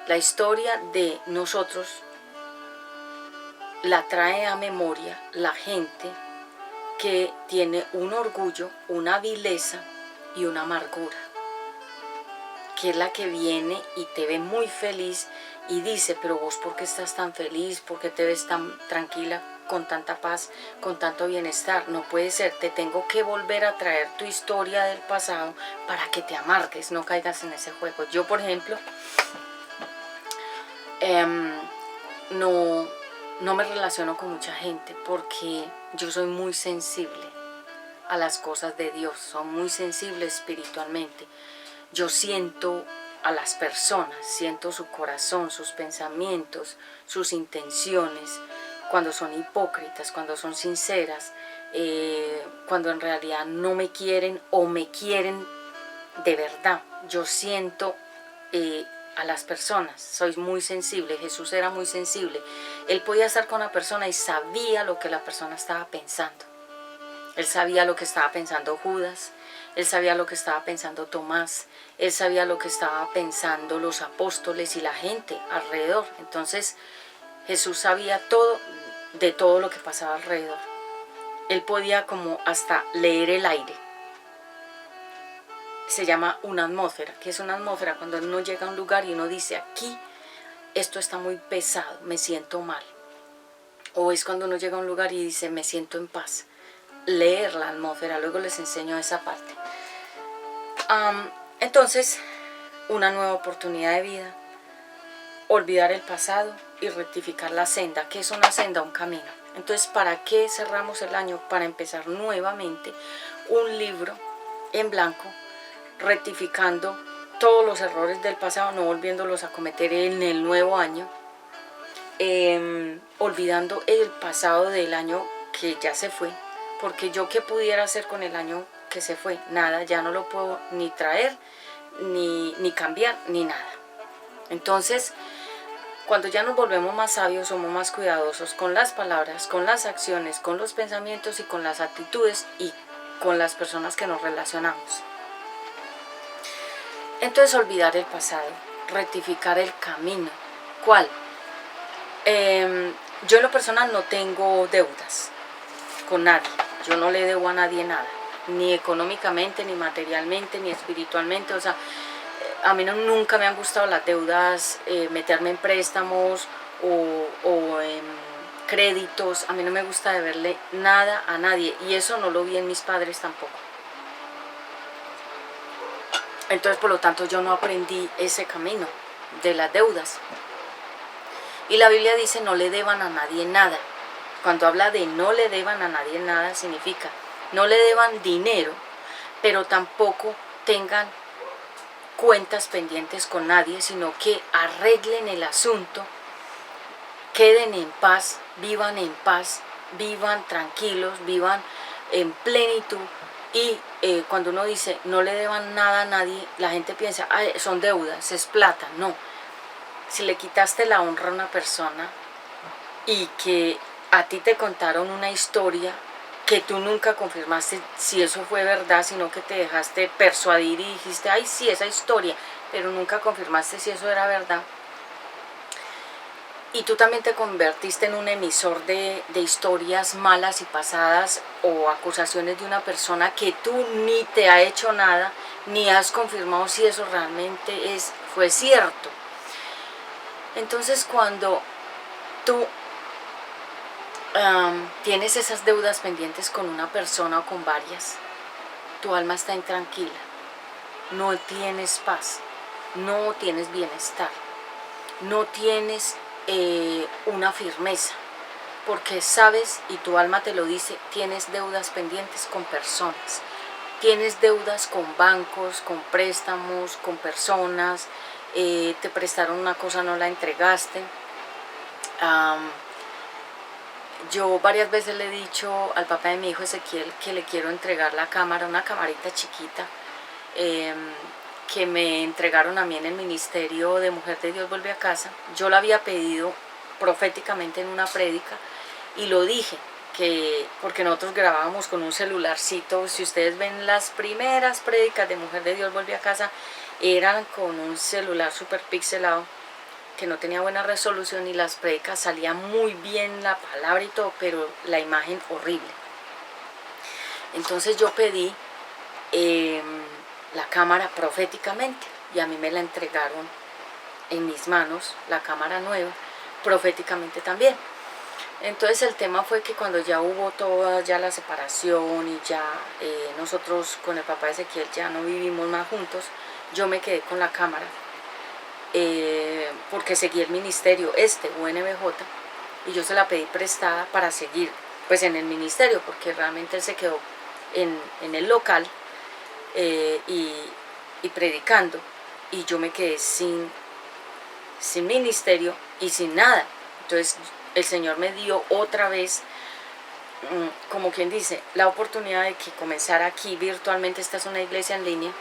La historia de nosotros la trae a memoria la gente que tiene un orgullo, una vileza y una amargura, que es la que viene y te ve muy feliz y dice, pero vos ¿por qué estás tan feliz? ¿Por qué te ves tan tranquila, con tanta paz, con tanto bienestar? No puede ser, te tengo que volver a traer tu historia del pasado para que te amargues, no caigas en ese juego. Yo, por ejemplo, no me relaciono con mucha gente porque yo soy muy sensible a las cosas de Dios, soy muy sensible espiritualmente. Yo siento a las personas, siento su corazón, sus pensamientos, sus intenciones, cuando son hipócritas, cuando son sinceras, cuando en realidad no me quieren o me quieren de verdad. Yo siento a las personas, soy muy sensible. Jesús era muy sensible. Él podía estar con una persona y sabía lo que la persona estaba pensando. Él sabía lo que estaba pensando Judas, él sabía lo que estaba pensando Tomás, él sabía lo que estaba pensando los apóstoles y la gente alrededor. Entonces Jesús sabía todo de todo lo que pasaba alrededor. Él podía como hasta leer el aire. Se llama una atmósfera. ¿Qué es una atmósfera? Cuando uno llega a un lugar y uno dice, aquí esto está muy pesado, me siento mal. O es cuando uno llega a un lugar y dice, me siento en paz. Leer la atmósfera, luego les enseño esa parte. Entonces, una nueva oportunidad de vida, olvidar el pasado y rectificar la senda. ¿Qué es una senda? Un camino. Entonces, ¿para qué cerramos el año? Para empezar nuevamente un libro en blanco, rectificando todos los errores del pasado, no volviéndolos a cometer en el nuevo año, olvidando el pasado del año que ya se fue, porque yo qué pudiera hacer con el año que se fue, nada, ya no lo puedo ni traer, ni cambiar, ni nada. Entonces, cuando ya nos volvemos más sabios, somos más cuidadosos con las palabras, con las acciones, con los pensamientos y con las actitudes y con las personas que nos relacionamos. Entonces, olvidar el pasado, rectificar el camino. ¿Cuál? Yo en lo personal no tengo deudas con nadie. Yo no le debo a nadie nada, ni económicamente, ni materialmente, ni espiritualmente. O sea, a mí nunca me han gustado las deudas, meterme en préstamos o en créditos. A mí no me gusta deberle nada a nadie y eso no lo vi en mis padres tampoco. Entonces, por lo tanto, yo no aprendí ese camino de las deudas. Y la Biblia dice, no le deban a nadie nada. Cuando habla de no le deban a nadie nada, significa no le deban dinero, pero tampoco tengan cuentas pendientes con nadie, sino que arreglen el asunto, queden en paz, vivan tranquilos, vivan en plenitud. Y cuando uno dice no le deban nada a nadie, la gente piensa, son deudas, es plata. No, si le quitaste la honra a una persona y que a ti te contaron una historia que tú nunca confirmaste si eso fue verdad, sino que te dejaste persuadir y dijiste, ay sí, esa historia, pero nunca confirmaste si eso era verdad. Y tú también te convertiste en un emisor de historias malas y pasadas o acusaciones de una persona que tú ni te ha hecho nada, ni has confirmado si eso realmente fue cierto. Entonces cuando tú tienes esas deudas pendientes con una persona o con varias, tu alma está intranquila, no tienes paz, no tienes bienestar, no tienes una firmeza, porque sabes, y tu alma te lo dice, tienes deudas pendientes con personas, tienes deudas con bancos, con préstamos, con personas, te prestaron una cosa, no la entregaste. Yo varias veces le he dicho al papá de mi hijo Ezequiel que le quiero entregar la cámara, una camarita chiquita, que me entregaron a mí en el Ministerio de Mujer de Dios Vuelve a Casa. Yo la había pedido proféticamente en una prédica y lo dije, porque nosotros grabábamos con un celularcito. Si ustedes ven las primeras prédicas de Mujer de Dios Vuelve a Casa, eran con un celular súper pixelado, que no tenía buena resolución, y las prédicas salía muy bien la palabra y todo, pero la imagen horrible. Entonces yo pedí la cámara proféticamente y a mí me la entregaron en mis manos, la cámara nueva, proféticamente también. Entonces el tema fue que cuando ya hubo toda la separación y ya nosotros con el papá de Ezequiel ya no vivimos más juntos, yo me quedé con la cámara. Porque seguí el ministerio, UNBJ, y yo se la pedí prestada para seguir pues en el ministerio, porque realmente él se quedó en el local y predicando, y yo me quedé sin ministerio y sin nada. Entonces el Señor me dio otra vez, como quien dice, la oportunidad de que comenzara aquí virtualmente. Esta es una iglesia en línea,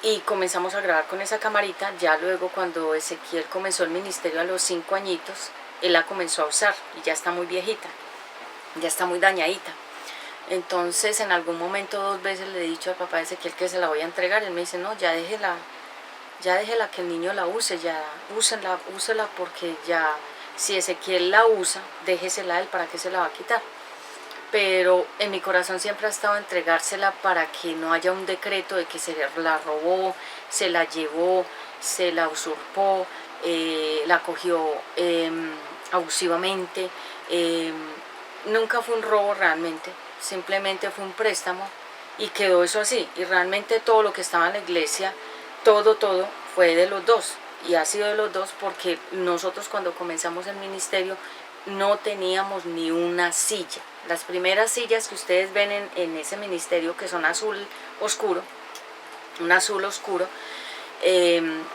y comenzamos a grabar con esa camarita. Ya luego, cuando Ezequiel comenzó el ministerio a los 5 añitos, él la comenzó a usar y ya está muy viejita, ya está muy dañadita. Entonces en algún momento 2 veces le he dicho al papá de Ezequiel que se la voy a entregar. Él me dice, no, ya déjela que el niño la use, ya úsela, porque ya si Ezequiel la usa, déjesela a él, ¿para qué se la va a quitar? Pero en mi corazón siempre ha estado entregársela para que no haya un decreto de que se la robó, se la llevó, se la usurpó, la cogió abusivamente. Nunca fue un robo realmente, simplemente fue un préstamo y quedó eso así. Y realmente todo lo que estaba en la iglesia, todo fue de los dos, y ha sido de los dos, porque nosotros cuando comenzamos el ministerio no teníamos ni una silla. Las primeras sillas que ustedes ven en ese ministerio, que son azul oscuro, un azul oscuro,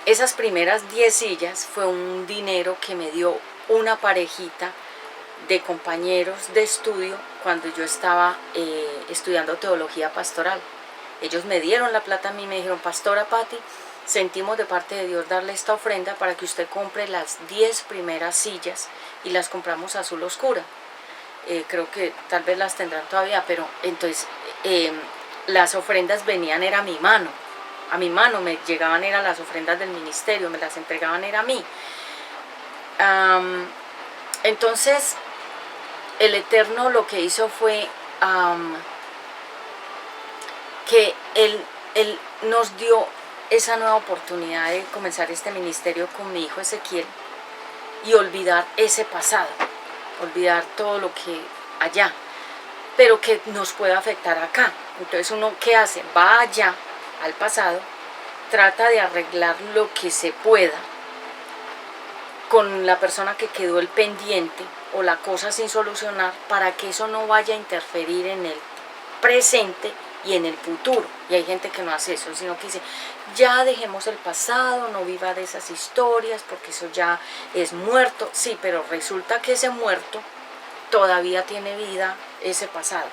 esas primeras 10 sillas fue un dinero que me dio una parejita de compañeros de estudio cuando yo estaba estudiando teología pastoral. Ellos me dieron la plata a mí, me dijeron, Pastora Patti, sentimos de parte de Dios darle esta ofrenda para que usted compre las 10 primeras sillas, y las compramos azul oscura. Creo que tal vez las tendrán todavía, pero entonces las ofrendas venían, era a mi mano me llegaban, eran las ofrendas del ministerio, me las entregaban, era a mí. Entonces el Eterno lo que hizo fue que Él nos dio esa nueva oportunidad de comenzar este ministerio con mi hijo Ezequiel y olvidar ese pasado, olvidar todo lo que allá, pero que nos puede afectar acá. Entonces uno, ¿qué hace? Va allá al pasado, trata de arreglar lo que se pueda con la persona que quedó el pendiente o la cosa sin solucionar, para que eso no vaya a interferir en el presente y en el futuro. Y hay gente que no hace eso, sino que dice, ya dejemos el pasado, no viva de esas historias, porque eso ya es muerto. Sí, pero resulta que ese muerto todavía tiene vida, ese pasado,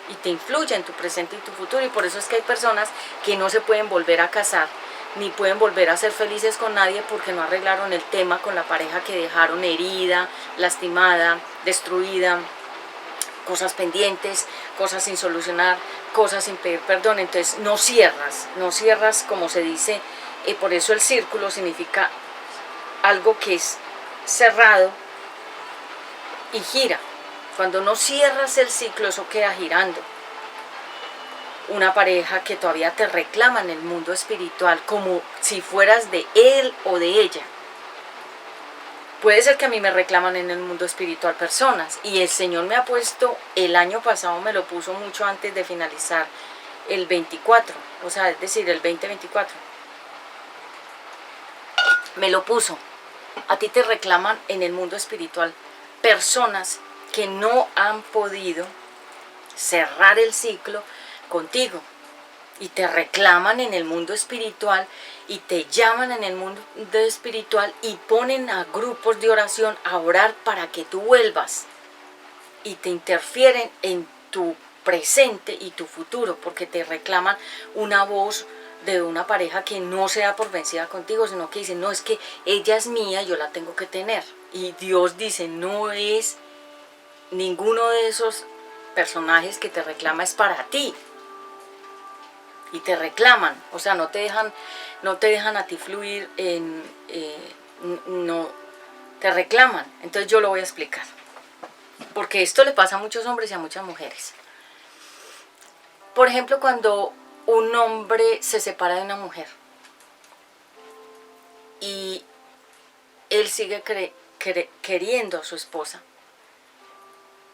y te influye en tu presente y tu futuro. Y por eso es que hay personas que no se pueden volver a casar, ni pueden volver a ser felices con nadie porque no arreglaron el tema con la pareja que dejaron herida, lastimada, destruida, cosas pendientes, cosas sin solucionar, cosas sin pedir perdón. Entonces no cierras como se dice, por eso el círculo significa algo que es cerrado y gira. Cuando no cierras el ciclo, eso queda girando. Una pareja que todavía te reclama en el mundo espiritual como si fueras de él o de ella. Puede ser que a mí me reclaman en el mundo espiritual personas, y el Señor me ha puesto, el año pasado me lo puso mucho antes de finalizar el 24, o sea, es decir, el 2024. Me lo puso. A ti te reclaman en el mundo espiritual personas que no han podido cerrar el ciclo contigo, y te reclaman en el mundo espiritual y te llaman en el mundo espiritual y ponen a grupos de oración a orar para que tú vuelvas, y te interfieren en tu presente y tu futuro porque te reclaman una voz de una pareja que no se da por vencida contigo, sino que dice, no, es que ella es mía, yo la tengo que tener. Y Dios dice, no es ninguno de esos personajes que te reclama, es para ti. Y te reclaman, o sea, no te dejan a ti fluir no te reclaman. Entonces yo lo voy a explicar, porque esto le pasa a muchos hombres y a muchas mujeres. Por ejemplo, cuando un hombre se separa de una mujer y él sigue queriendo a su esposa,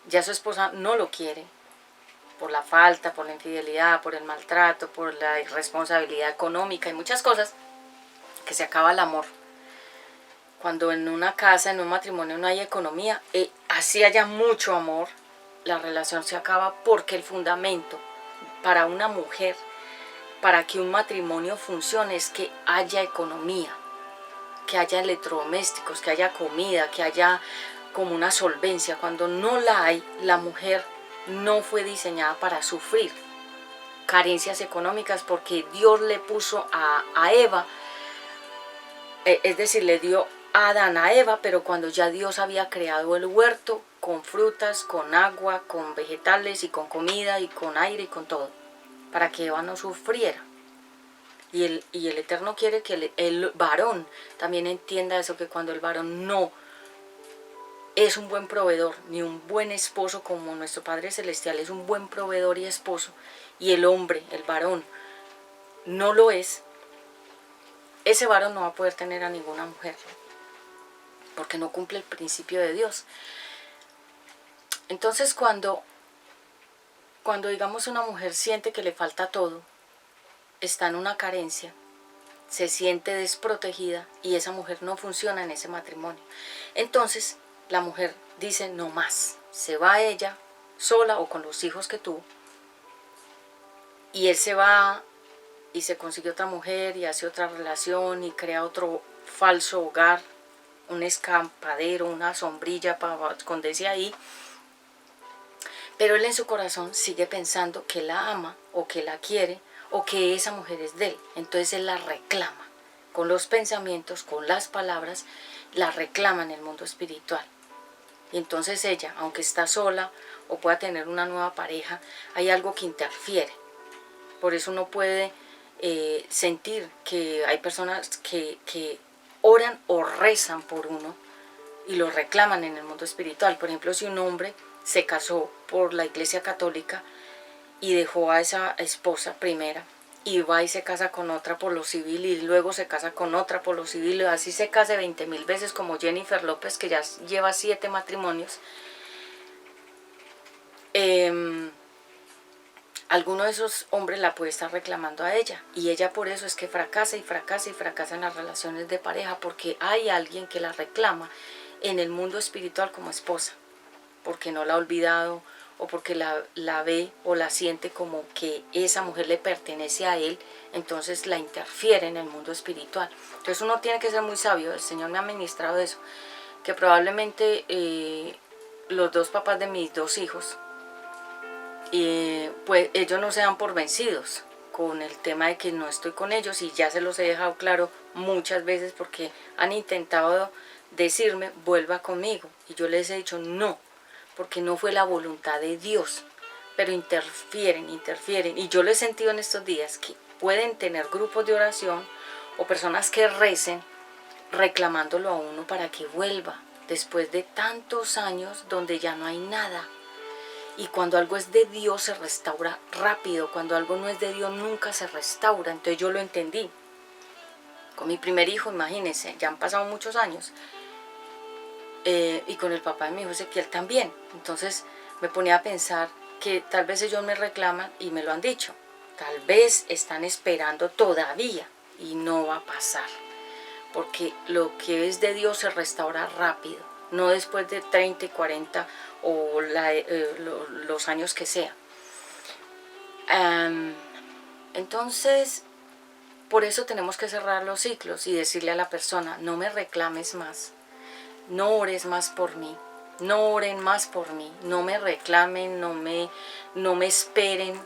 ya su esposa no lo quiere, por la falta, por la infidelidad, por el maltrato, por la irresponsabilidad económica y muchas cosas, que se acaba el amor. Cuando en una casa, en un matrimonio no hay economía, así haya mucho amor, la relación se acaba, porque el fundamento para una mujer, para que un matrimonio funcione, es que haya economía, que haya electrodomésticos, que haya comida, que haya como una solvencia. Cuando no la hay, la mujer no fue diseñada para sufrir carencias económicas, porque Dios le puso a Eva, es decir, le dio a Adán a Eva, pero cuando ya Dios había creado el huerto con frutas, con agua, con vegetales y con comida y con aire y con todo, para que Eva no sufriera. Y el Eterno quiere que el varón también entienda eso, que cuando el varón no es un buen proveedor, ni un buen esposo como nuestro Padre Celestial es un buen proveedor y esposo, y el hombre, el varón, no lo es, ese varón no va a poder tener a ninguna mujer, porque no cumple el principio de Dios. Entonces cuando digamos una mujer siente que le falta todo, está en una carencia, se siente desprotegida, y esa mujer no funciona en ese matrimonio. Entonces la mujer dice no más, se va ella sola o con los hijos que tuvo, y él se va y se consigue otra mujer y hace otra relación y crea otro falso hogar, un escampadero, una sombrilla para esconderse ahí. Pero él en su corazón sigue pensando que la ama o que la quiere o que esa mujer es de él. Entonces él la reclama con los pensamientos, con las palabras, la reclama en el mundo espiritual. Y entonces ella, aunque está sola o pueda tener una nueva pareja, hay algo que interfiere. Por eso uno puede sentir que hay personas que oran o rezan por uno y lo reclaman en el mundo espiritual. Por ejemplo, si un hombre se casó por la Iglesia Católica y dejó a esa esposa primera, y va y se casa con otra por lo civil, y luego se casa con otra por lo civil, y así se case 20.000 veces, como Jennifer López, que ya lleva 7 matrimonios, alguno de esos hombres la puede estar reclamando a ella, y ella por eso es que fracasa y fracasa y fracasa en las relaciones de pareja, porque hay alguien que la reclama en el mundo espiritual como esposa, porque no la ha olvidado, o porque la ve o la siente como que esa mujer le pertenece a él, entonces la interfiere en el mundo espiritual. Entonces uno tiene que ser muy sabio. El Señor me ha ministrado eso, que probablemente los dos papás de mis 2 hijos, pues ellos no se dan por vencidos, con el tema de que no estoy con ellos, y ya se los he dejado claro muchas veces porque han intentado decirme vuelva conmigo, y yo les he dicho no, porque no fue la voluntad de Dios, pero interfieren, y yo lo he sentido en estos días, que pueden tener grupos de oración o personas que recen reclamándolo a uno para que vuelva, después de tantos años donde ya no hay nada. Y cuando algo es de Dios se restaura rápido, cuando algo no es de Dios nunca se restaura. Entonces yo lo entendí. Con mi primer hijo, imagínense, ya han pasado muchos años. Y con el papá de mi hijo Ezequiel también. Entonces me ponía a pensar que tal vez ellos me reclaman y me lo han dicho. Tal vez están esperando todavía y no va a pasar. Porque lo que es de Dios se restaura rápido, no después de 30 y 40 o los años que sea. Entonces, por eso tenemos que cerrar los ciclos y decirle a la persona, no me reclames más, no ores más por mí, no oren más por mí, no me reclamen, no me esperen,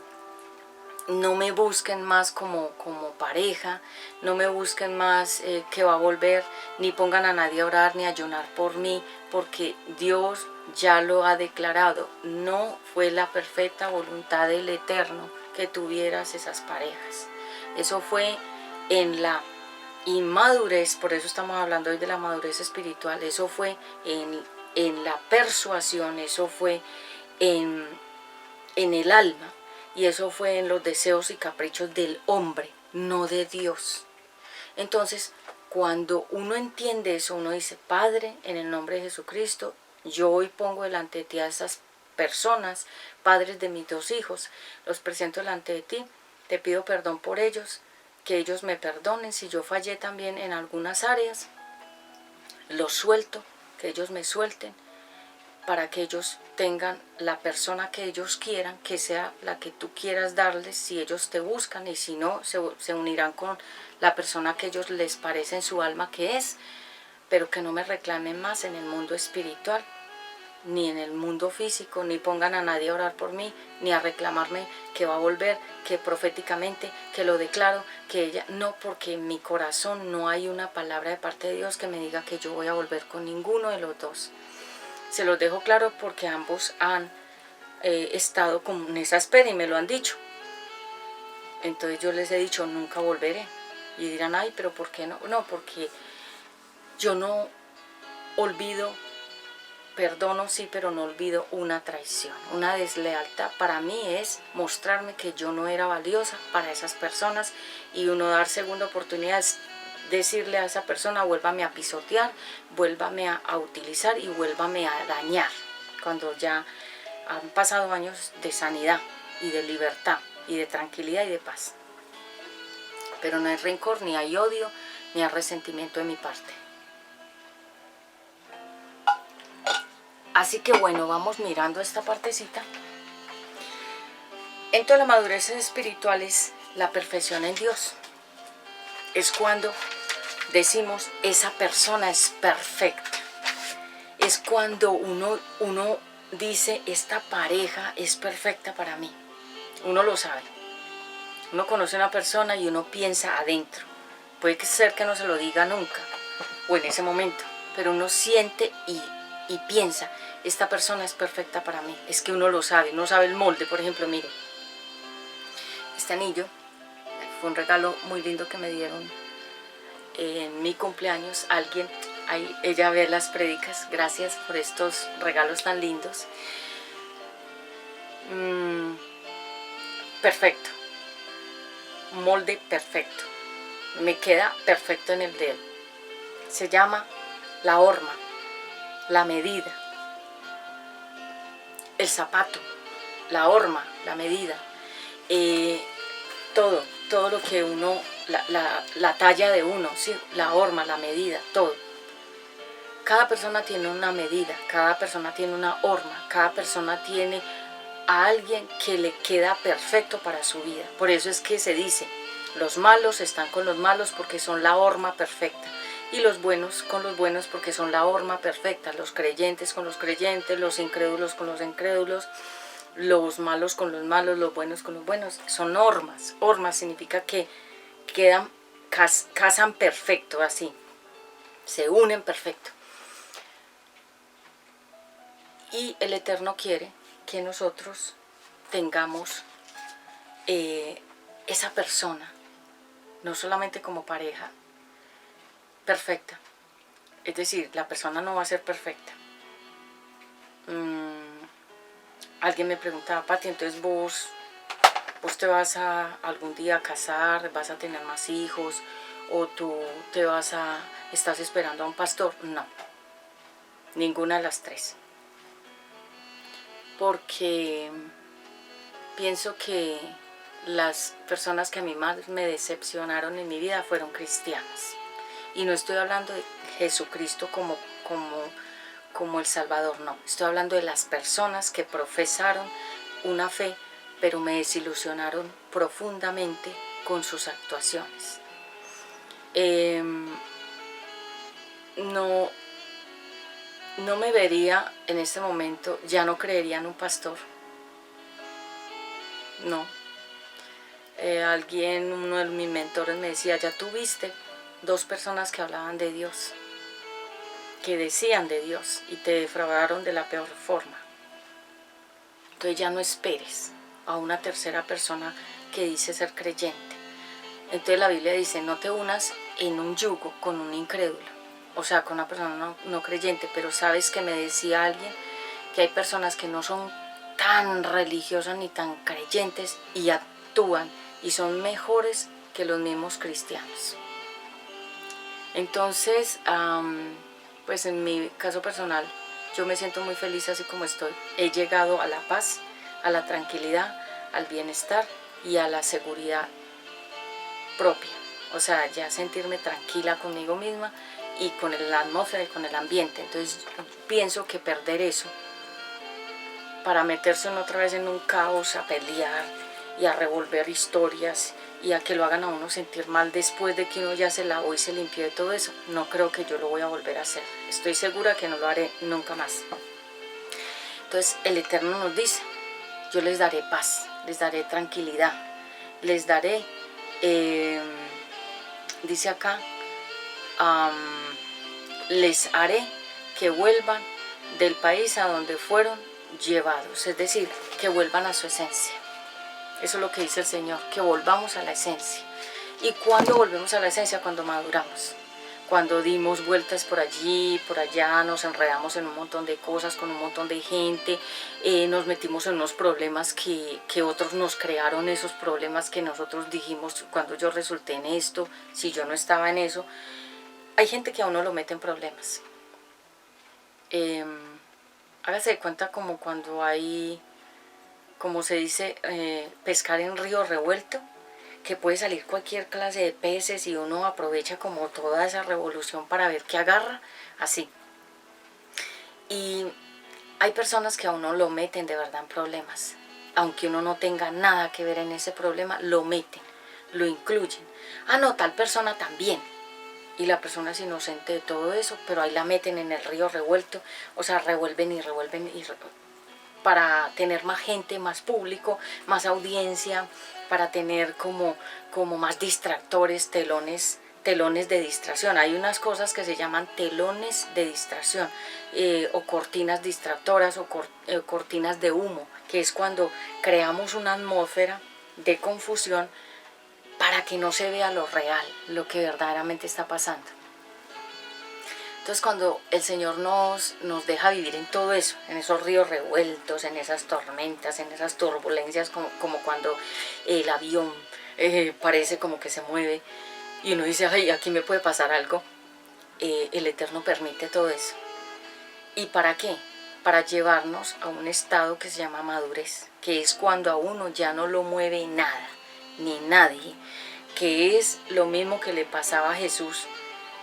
no me busquen más como pareja, no me busquen más que va a volver, ni pongan a nadie a orar ni a ayunar por mí, porque Dios ya lo ha declarado. No fue la perfecta voluntad del Eterno que tuvieras esas parejas. Eso fue en la inmadurez, por eso estamos hablando hoy de la madurez espiritual, eso fue en la persuasión, eso fue en el alma. Y eso fue en los deseos y caprichos del hombre, no de Dios. Entonces, cuando uno entiende eso, uno dice, Padre, en el nombre de Jesucristo, yo hoy pongo delante de ti a esas personas, padres de mis 2 hijos, los presento delante de ti, te pido perdón por ellos, que ellos me perdonen si yo fallé también en algunas áreas, los suelto, que ellos me suelten, para que ellos tengan la persona que ellos quieran, que sea la que tú quieras darles, si ellos te buscan, y si no, se unirán con la persona que ellos les parece en su alma que es, pero que no me reclamen más en el mundo espiritual, ni en el mundo físico, ni pongan a nadie a orar por mí, ni a reclamarme que va a volver, que proféticamente, que lo declaro, que ella, no, porque en mi corazón no hay una palabra de parte de Dios que me diga que yo voy a volver con ninguno de los dos. Se los dejo claro porque ambos han estado con esa espera y me lo han dicho. Entonces yo les he dicho, nunca volveré. Y dirán, ay, pero ¿por qué no? No, porque yo no olvido, perdono sí, pero no olvido una traición. Una deslealtad para mí es mostrarme que yo no era valiosa para esas personas, y uno dar segunda oportunidad es decirle a esa persona, vuélvame a pisotear, vuélvame a utilizar y vuélvame a dañar, cuando ya han pasado años de sanidad y de libertad y de tranquilidad y de paz. Pero no hay rencor, ni hay odio, ni hay resentimiento de mi parte. Así que bueno, vamos mirando esta partecita. En toda la madurez espiritual es la perfección en Dios. Es cuando decimos, esa persona es perfecta. Es cuando uno dice, esta pareja es perfecta para mí. Uno lo sabe. Uno conoce a una persona y uno piensa adentro. Puede ser que no se lo diga nunca o en ese momento, pero uno siente y piensa, esta persona es perfecta para mí. Es que uno lo sabe, uno sabe el molde. Por ejemplo, mire, este anillo fue un regalo muy lindo que me dieron en mi cumpleaños. Alguien, ahí, ella ve las prédicas, gracias por estos regalos tan lindos. Perfecto, molde perfecto, me queda perfecto en el dedo. Se llama la horma, la medida, el zapato, la horma, la medida, todo lo que uno, la talla de uno, ¿sí? La horma, la medida, todo. Cada persona tiene una medida, cada persona tiene una horma, cada persona tiene a alguien que le queda perfecto para su vida. Por eso es que se dice, los malos están con los malos porque son la horma perfecta, y los buenos con los buenos porque son la horma perfecta, los creyentes con los creyentes, los incrédulos con los incrédulos, los malos con los malos, los buenos con los buenos. Son hormas. Hormas significa que quedan, casan perfecto, así. Se unen perfecto. Y el Eterno quiere que nosotros tengamos esa persona, no solamente como pareja, perfecta. Es decir, la persona no va a ser perfecta. Alguien me preguntaba, Pati, entonces vos te vas a algún día a casar, vas a tener más hijos, o tú estás esperando a un pastor. No, ninguna de las tres. Porque pienso que las personas que a mí más me decepcionaron en mi vida fueron cristianas. Y no estoy hablando de Jesucristo como el Salvador, no. Estoy hablando de las personas que profesaron una fe, pero me desilusionaron profundamente con sus actuaciones. No me vería en este momento, ya no creería en un pastor. No. Uno de mis mentores me decía, ya tuviste 2 personas que hablaban de Dios, que decían de Dios y te defraudaron de la peor forma. Entonces ya no esperes a una tercera persona que dice ser creyente. Entonces la Biblia dice, no te unas en un yugo con un incrédulo, o sea, con una persona no creyente. Pero sabes que me decía alguien que hay personas que no son tan religiosas ni tan creyentes y actúan y son mejores que los mismos cristianos. Entonces, pues en mi caso personal, yo me siento muy feliz así como estoy. He llegado a la paz, a la tranquilidad, al bienestar y a la seguridad propia. O sea, ya sentirme tranquila conmigo misma y con la atmósfera y con el ambiente. Entonces pienso que perder eso para meterse otra vez en un caos, a pelear y a revolver historias y a que lo hagan a uno sentir mal después de que uno ya se lavó y se limpió de todo eso, no creo que yo lo voy a volver a hacer. Estoy segura que no lo haré nunca más. Entonces el Eterno nos dice, yo les daré paz, les daré tranquilidad, les daré, dice acá, les haré que vuelvan del país a donde fueron llevados, es decir, que vuelvan a su esencia. Eso es lo que dice el Señor, que volvamos a la esencia. ¿Y cuándo volvemos a la esencia? Cuando maduramos, cuando dimos vueltas por allí, por allá, nos enredamos en un montón de cosas, con un montón de gente, nos metimos en unos problemas que otros nos crearon, esos problemas que nosotros dijimos, cuando yo resulté en esto, si yo no estaba en eso. Hay gente que a uno lo mete en problemas. Hágase de cuenta como cuando hay, como se dice, pescar en río revuelto, que puede salir cualquier clase de peces y uno aprovecha como toda esa revolución para ver qué agarra, así. Y hay personas que a uno lo meten de verdad en problemas, aunque uno no tenga nada que ver en ese problema, lo meten, lo incluyen. Ah, no, tal persona también. Y la persona es inocente de todo eso, pero ahí la meten en el río revuelto, o sea, revuelven y revuelven para tener más gente, más público, más audiencia, para tener como más distractores, telones de distracción. Hay unas cosas que se llaman telones de distracción, o cortinas distractoras, o cortinas de humo, que es cuando creamos una atmósfera de confusión para que no se vea lo real, lo que verdaderamente está pasando. Entonces cuando el Señor nos deja vivir en todo eso, en esos ríos revueltos, en esas tormentas, en esas turbulencias, como cuando el avión parece como que se mueve y uno dice, ay, aquí me puede pasar algo, el Eterno permite todo eso. ¿Y para qué? Para llevarnos a un estado que se llama madurez, que es cuando a uno ya no lo mueve nada, ni nadie, que es lo mismo que le pasaba a Jesús,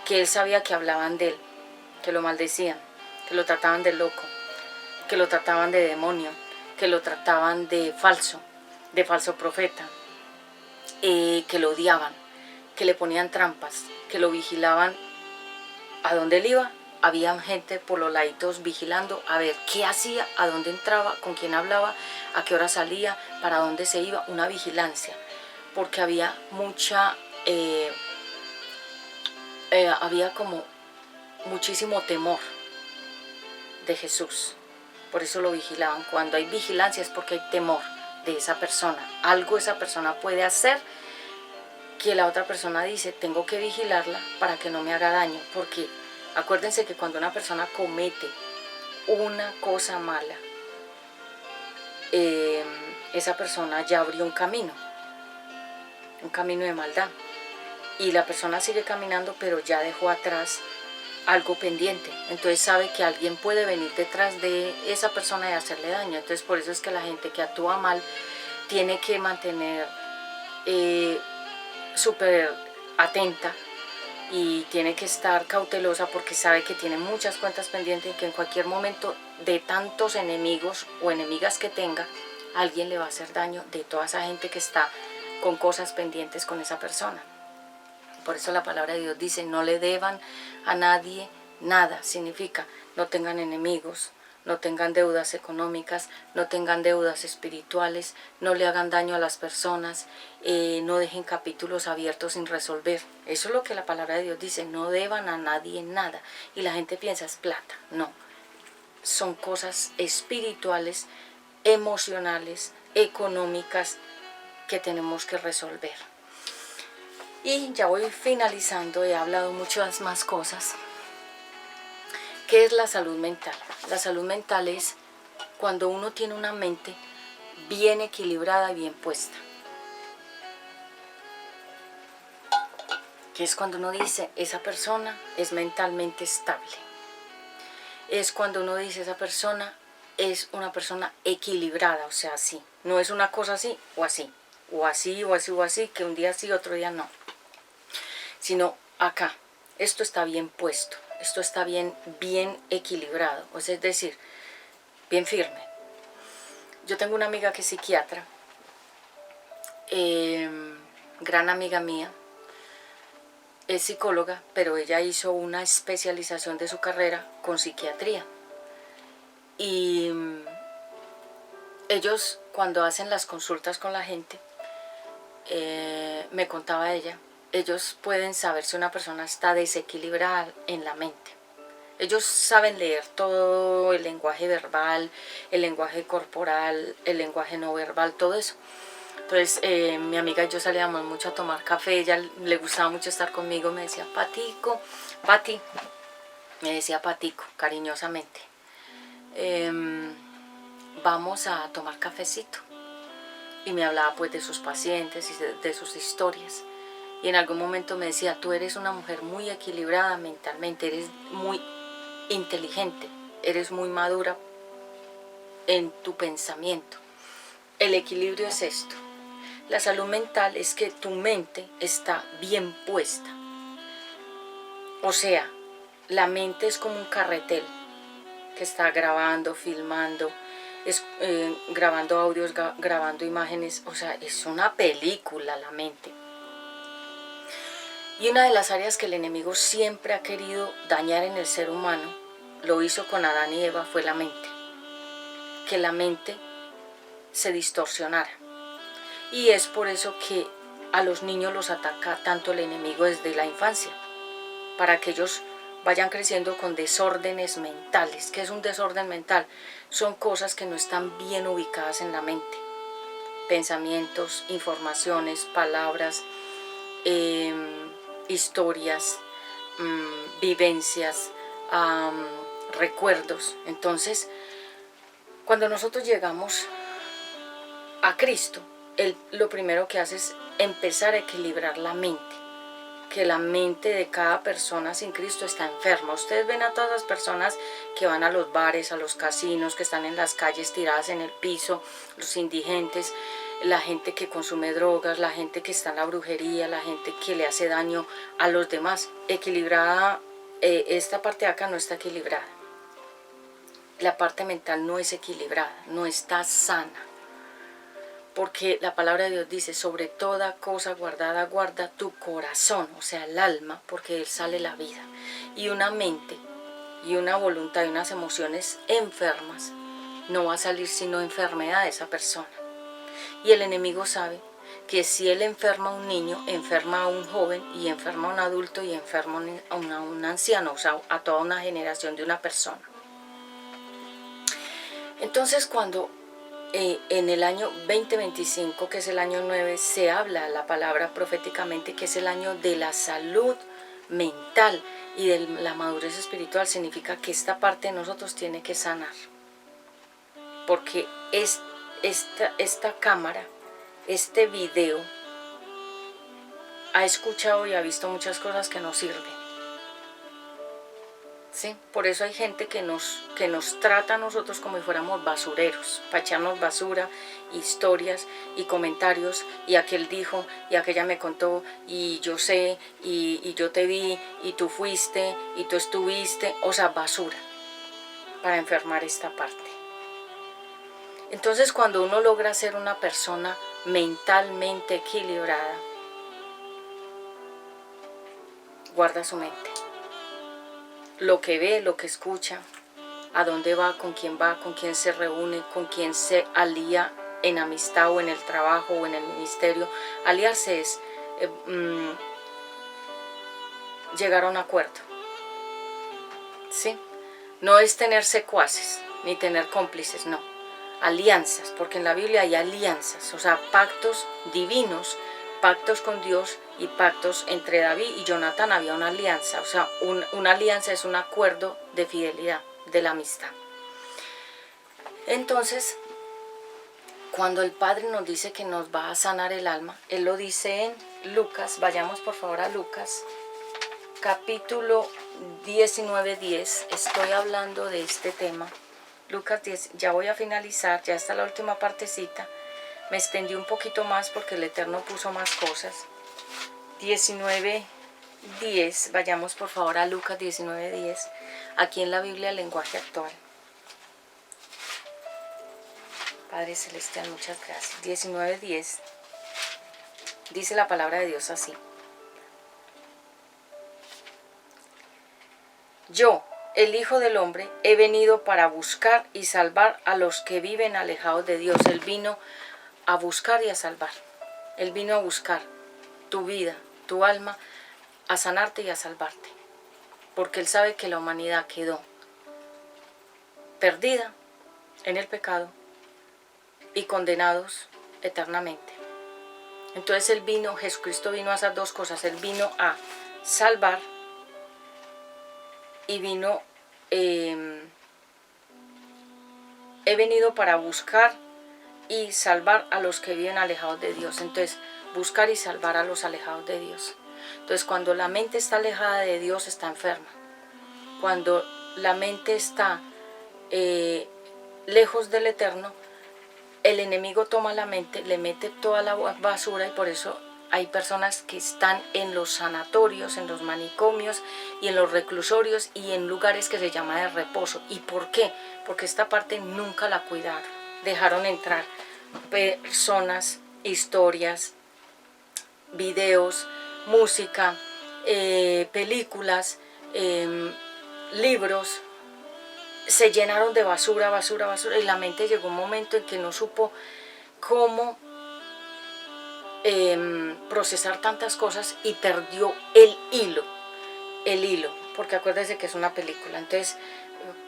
que él sabía que hablaban de él, que lo maldecían, que lo trataban de loco, que lo trataban de demonio, que lo trataban de falso profeta, que lo odiaban, que le ponían trampas, que lo vigilaban a dónde él iba, había gente por los laditos vigilando a ver qué hacía, a dónde entraba, con quién hablaba, a qué hora salía, para dónde se iba, una vigilancia, porque había mucha, había como muchísimo temor de Jesús. Por eso lo vigilaban. Cuando hay vigilancia es porque hay temor de esa persona. Algo esa persona puede hacer que la otra persona dice, tengo que vigilarla para que no me haga daño. Porque acuérdense que cuando una persona comete una cosa mala, esa persona ya abrió un camino de maldad. Y la persona sigue caminando, pero ya dejó atrás algo pendiente. Entonces sabe que alguien puede venir detrás de esa persona y hacerle daño. Entonces por eso es que la gente que actúa mal tiene que mantener súper atenta y tiene que estar cautelosa, porque sabe que tiene muchas cuentas pendientes y que en cualquier momento, de tantos enemigos o enemigas que tenga, alguien le va a hacer daño, de toda esa gente que está con cosas pendientes con esa persona. Por eso la palabra de Dios dice, no le deban a nadie nada. Significa, no tengan enemigos, no tengan deudas económicas, no tengan deudas espirituales, no le hagan daño a las personas, no dejen capítulos abiertos sin resolver. Eso es lo que la palabra de Dios dice, no deban a nadie nada. Y la gente piensa, es plata. No, son cosas espirituales, emocionales, económicas, que tenemos que resolver. Y ya voy finalizando, he hablado muchas más cosas. ¿Qué es la salud mental? La salud mental es cuando uno tiene una mente bien equilibrada y bien puesta. Que es cuando uno dice, esa persona es mentalmente estable. Es cuando uno dice, esa persona es una persona equilibrada, o sea, así. No es una cosa así o así, o así, o así, o así, que un día sí, otro día no. Sino acá, esto está bien puesto, esto está bien equilibrado, o sea, es decir, bien firme. Yo tengo una amiga que es psiquiatra, gran amiga mía, es psicóloga, pero ella hizo una especialización de su carrera con psiquiatría. Y ellos, cuando hacen las consultas con la gente, me contaba ella, ellos pueden saber si una persona está desequilibrada en la mente. Ellos saben leer todo el lenguaje verbal, el lenguaje corporal, el lenguaje no verbal, todo eso. Entonces mi amiga y yo salíamos mucho a tomar café, ella le gustaba mucho estar conmigo, me decía, Patico, Pati, me decía Patico, cariñosamente, vamos a tomar cafecito. Y me hablaba pues de sus pacientes y de sus historias. Y en algún momento me decía, tú eres una mujer muy equilibrada mentalmente, eres muy inteligente, eres muy madura en tu pensamiento. El equilibrio es esto. La salud mental es que tu mente está bien puesta. O sea, la mente es como un carretel que está grabando, filmando, grabando audios, grabando imágenes. O sea, es una película la mente. Y una de las áreas que el enemigo siempre ha querido dañar en el ser humano, lo hizo con Adán y Eva, fue la mente. Que la mente se distorsionara. Y es por eso que a los niños los ataca tanto el enemigo desde la infancia, para que ellos vayan creciendo con desórdenes mentales. ¿Qué es un desorden mental? Son cosas que no están bien ubicadas en la mente. Pensamientos, informaciones, palabras, historias, vivencias, recuerdos. Entonces, cuando nosotros llegamos a Cristo, Él lo primero que hace es empezar a equilibrar la mente. Que la mente de cada persona sin Cristo está enferma. Ustedes ven a todas las personas que van a los bares, a los casinos, que están en las calles tiradas en el piso, los indigentes, la gente que consume drogas, la gente que está en la brujería, la gente que le hace daño a los demás. Equilibrada, esta parte de acá no está equilibrada. La parte mental no es equilibrada, no está sana. Porque la palabra de Dios dice, sobre toda cosa guardada, guarda tu corazón, o sea, el alma, porque de él sale la vida. Y una mente y una voluntad y unas emociones enfermas, no va a salir sino enfermedad de esa persona. Y el enemigo sabe que si él enferma a un niño, enferma a un joven y enferma a un adulto y enferma a un anciano, o sea, a toda una generación de una persona. Entonces cuando en el año 2025, que es el año 9, se habla la palabra proféticamente que es el año de la salud mental y de la madurez espiritual, significa que esta parte de nosotros tiene que sanar. Porque esta cámara, este video, ha escuchado y ha visto muchas cosas que no sirven. ¿Sí? Por eso hay gente que nos trata a nosotros como si fuéramos basureros, para echarnos basura, historias y comentarios, y aquel dijo, y aquella me contó, y yo sé, y yo te vi, y tú fuiste, y tú estuviste, o sea, basura, para enfermar esta parte. Entonces cuando uno logra ser una persona mentalmente equilibrada, guarda su mente. Lo que ve, lo que escucha, a dónde va, con quién se reúne, con quién se alía en amistad o en el trabajo o en el ministerio. Aliarse es llegar a un acuerdo, ¿sí? No es tener secuaces ni tener cómplices, no. Alianzas, porque en la Biblia hay alianzas, o sea, pactos divinos, pactos con Dios y pactos entre David y Jonatán. Había una alianza, o sea, una alianza es un acuerdo de fidelidad, de la amistad. Entonces, cuando el Padre nos dice que nos va a sanar el alma, Él lo dice en Lucas. Vayamos por favor a Lucas, capítulo 19:10. Estoy hablando de este tema. Lucas 10, ya voy a finalizar, ya está la última partecita. Me extendí un poquito más porque el Eterno puso más cosas. 19:10, vayamos por favor a Lucas 19:10, aquí en la Biblia el lenguaje actual. Padre Celestial, muchas gracias. 19:10, dice la palabra de Dios así: Yo, el Hijo del Hombre, he venido para buscar y salvar a los que viven alejados de Dios. Él vino a buscar y a salvar. Él vino a buscar tu vida, tu alma, a sanarte y a salvarte. Porque Él sabe que la humanidad quedó perdida en el pecado y condenados eternamente. Entonces Él vino, Jesucristo vino a hacer dos cosas. Él vino a salvar y vino, he venido para buscar y salvar a los que viven alejados de Dios. Entonces, buscar y salvar a los alejados de Dios. Entonces, cuando la mente está alejada de Dios, está enferma. Cuando la mente está lejos del Eterno, el enemigo toma la mente, le mete toda la basura, y por eso hay personas que están en los sanatorios, en los manicomios y en los reclusorios y en lugares que se llama de reposo. ¿Y por qué? Porque esta parte nunca la cuidaron. Dejaron entrar personas, historias, videos, música, películas, libros. Se llenaron de basura, basura, basura, y la mente llegó un momento en que no supo cómo procesar tantas cosas y perdió el hilo, porque acuérdense que es una película. Entonces,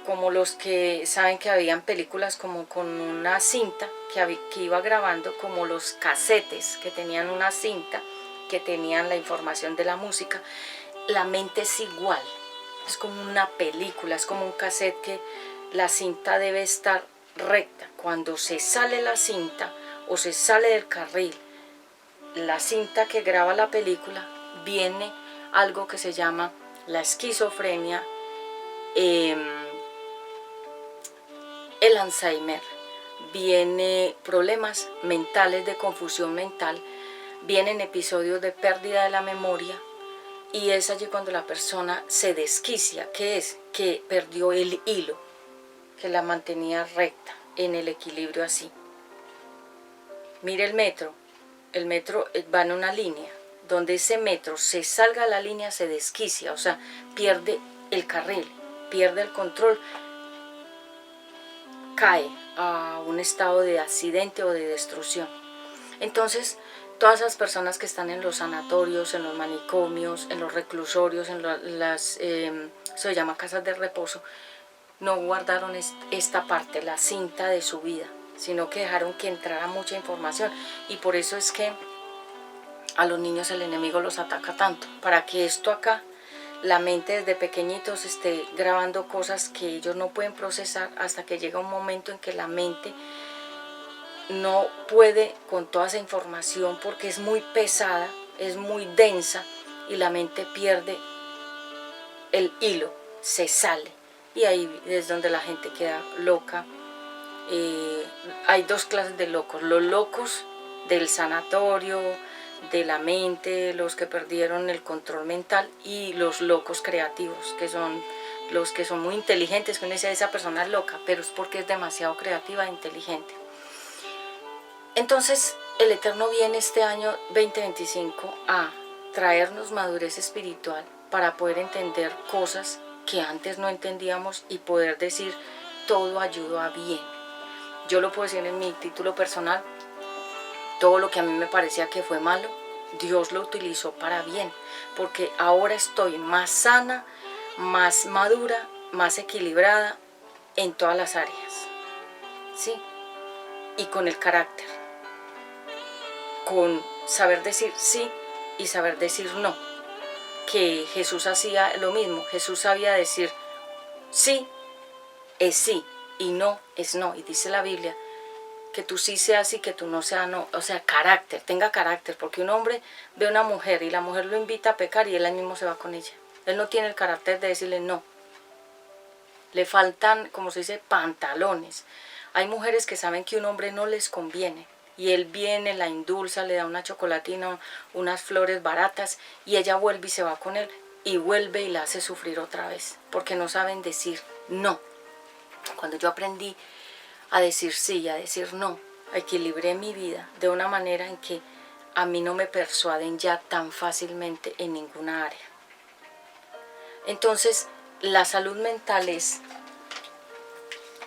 como los que saben que habían películas como con una cinta que iba grabando, como los casetes que tenían una cinta que tenían la información de la música, la mente es igual, es como una película, es como un cassette que la cinta debe estar recta. Cuando se sale la cinta o se sale del carril, la cinta que graba la película, viene algo que se llama la esquizofrenia, el Alzheimer, viene problemas mentales de confusión mental, vienen episodios de pérdida de la memoria, y es allí cuando la persona se desquicia. ¿Qué es? Que perdió el hilo que la mantenía recta, en el equilibrio así. Mire el metro va en una línea, donde ese metro se salga de la línea se desquicia, o sea, pierde el carril. pierde el control, cae a un estado de accidente o de destrucción. Entonces, todas esas personas que están en los sanatorios, en los manicomios, en los reclusorios, en las, se llama casas de reposo, no guardaron esta parte, la cinta de su vida, sino que dejaron que entrara mucha información. Y por eso es que a los niños el enemigo los ataca tanto, para que esto acá, la mente desde pequeñitos esté grabando cosas que ellos no pueden procesar, hasta que llega un momento en que la mente no puede con toda esa información, porque es muy pesada, es muy densa, y la mente pierde el hilo, se sale, y ahí es donde la gente queda loca. Hay dos clases de locos: los locos del sanatorio, de la mente, los que perdieron el control mental, y los locos creativos, que son los que son muy inteligentes, que uno dice, esa persona es loca, pero es porque es demasiado creativa e inteligente. Entonces el Eterno viene este año 2025 a traernos madurez espiritual para poder entender cosas que antes no entendíamos y poder decir, todo ayudó a bien. Yo lo puedo decir en mi título personal: todo lo que a mí me parecía que fue malo, Dios lo utilizó para bien, porque ahora estoy más sana, más madura, más equilibrada en todas las áreas, ¿sí? Y con el carácter, con saber decir sí y saber decir no, que Jesús hacía lo mismo. Jesús sabía decir sí es sí y no es no, y dice la Biblia que tú sí seas sí, que tú no seas no. O sea, carácter, tenga carácter, porque un hombre ve a una mujer y la mujer lo invita a pecar y él mismo se va con ella. Él no tiene el carácter de decirle no. Le faltan, como se dice, pantalones. Hay mujeres que saben que un hombre no les conviene y él viene, la endulza, le da una chocolatina, unas flores baratas, y ella vuelve y se va con él, y vuelve y la hace sufrir otra vez, porque no saben decir no. Cuando yo aprendí a decir sí y a decir no, equilibré mi vida de una manera en que a mí no me persuaden ya tan fácilmente en ninguna área. Entonces, la salud mental es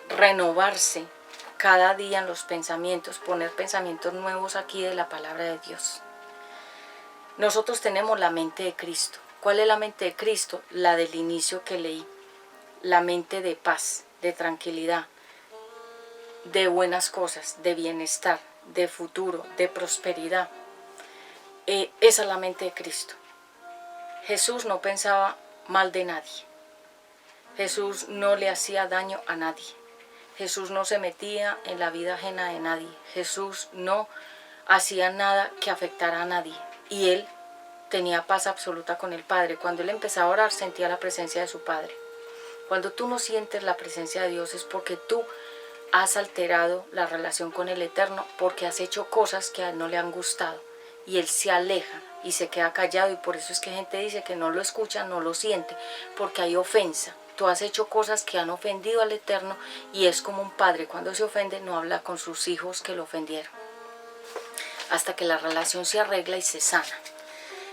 renovarse cada día en los pensamientos, poner pensamientos nuevos aquí de la palabra de Dios. Nosotros tenemos la mente de Cristo. ¿Cuál es la mente de Cristo? La del inicio que leí. La mente de paz, de tranquilidad, de buenas cosas, de bienestar, de futuro, de prosperidad. Esa es la mente de Cristo. Jesús no pensaba mal de nadie. Jesús no le hacía daño a nadie. Jesús no se metía en la vida ajena de nadie. Jesús no hacía nada que afectara a nadie. Y él tenía paz absoluta con el Padre. Cuando él empezaba a orar, sentía la presencia de su Padre. Cuando tú no sientes la presencia de Dios, es porque tú has alterado la relación con el Eterno, porque has hecho cosas que a él no le han gustado. Y él se aleja y se queda callado, y por eso es que gente dice que no lo escucha, no lo siente, porque hay ofensa. Tú has hecho cosas que han ofendido al Eterno, y es como un padre cuando se ofende no habla con sus hijos que lo ofendieron, hasta que la relación se arregla y se sana.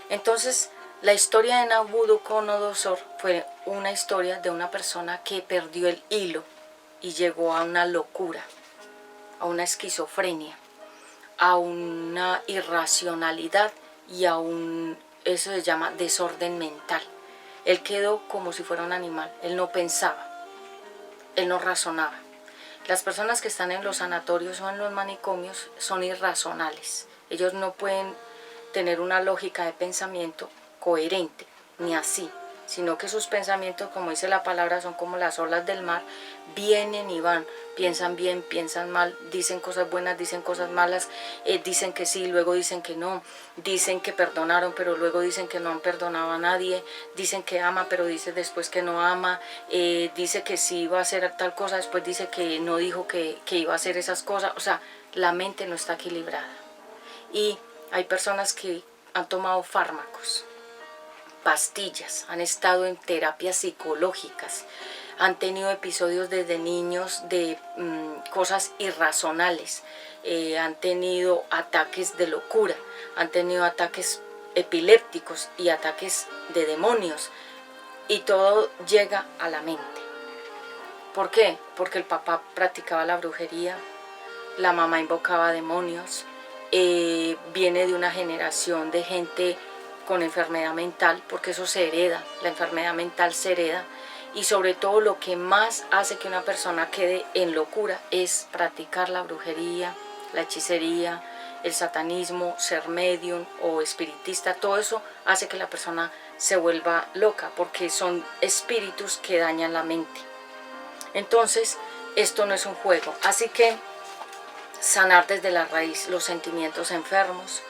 Entonces, la historia de Nabucodonosor fue una historia de una persona que perdió el hilo y llegó a una locura, a una esquizofrenia, a una irracionalidad y a eso se llama desorden mental. Él quedó como si fuera un animal. Él no pensaba, él no razonaba. Las personas que están en los sanatorios o en los manicomios son irracionales. Ellos no pueden tener una lógica de pensamiento coherente, ni así, sino que sus pensamientos, como dice la palabra, son como las olas del mar, vienen y van, piensan bien, piensan mal, dicen cosas buenas, dicen cosas malas, dicen que sí, luego dicen que no, dicen que perdonaron, pero luego dicen que no han perdonado a nadie, dicen que ama, pero dice después que no ama, dice que sí iba a hacer tal cosa, después dice que no dijo que iba a hacer esas cosas. O sea, la mente no está equilibrada. Y hay personas que han tomado fármacos, pastillas, han estado en terapias psicológicas, han tenido episodios desde niños de cosas irracionales, han tenido ataques de locura, han tenido ataques epilépticos y ataques de demonios, y todo llega a la mente. ¿Por qué? Porque el papá practicaba la brujería, la mamá invocaba demonios, viene de una generación de gente con enfermedad mental, porque eso se hereda, la enfermedad mental se hereda, y sobre todo lo que más hace que una persona quede en locura es practicar la brujería, la hechicería, el satanismo, ser medium o espiritista. Todo eso hace que la persona se vuelva loca, porque son espíritus que dañan la mente. Entonces, esto no es un juego. Así que sanar desde la raíz los sentimientos enfermos,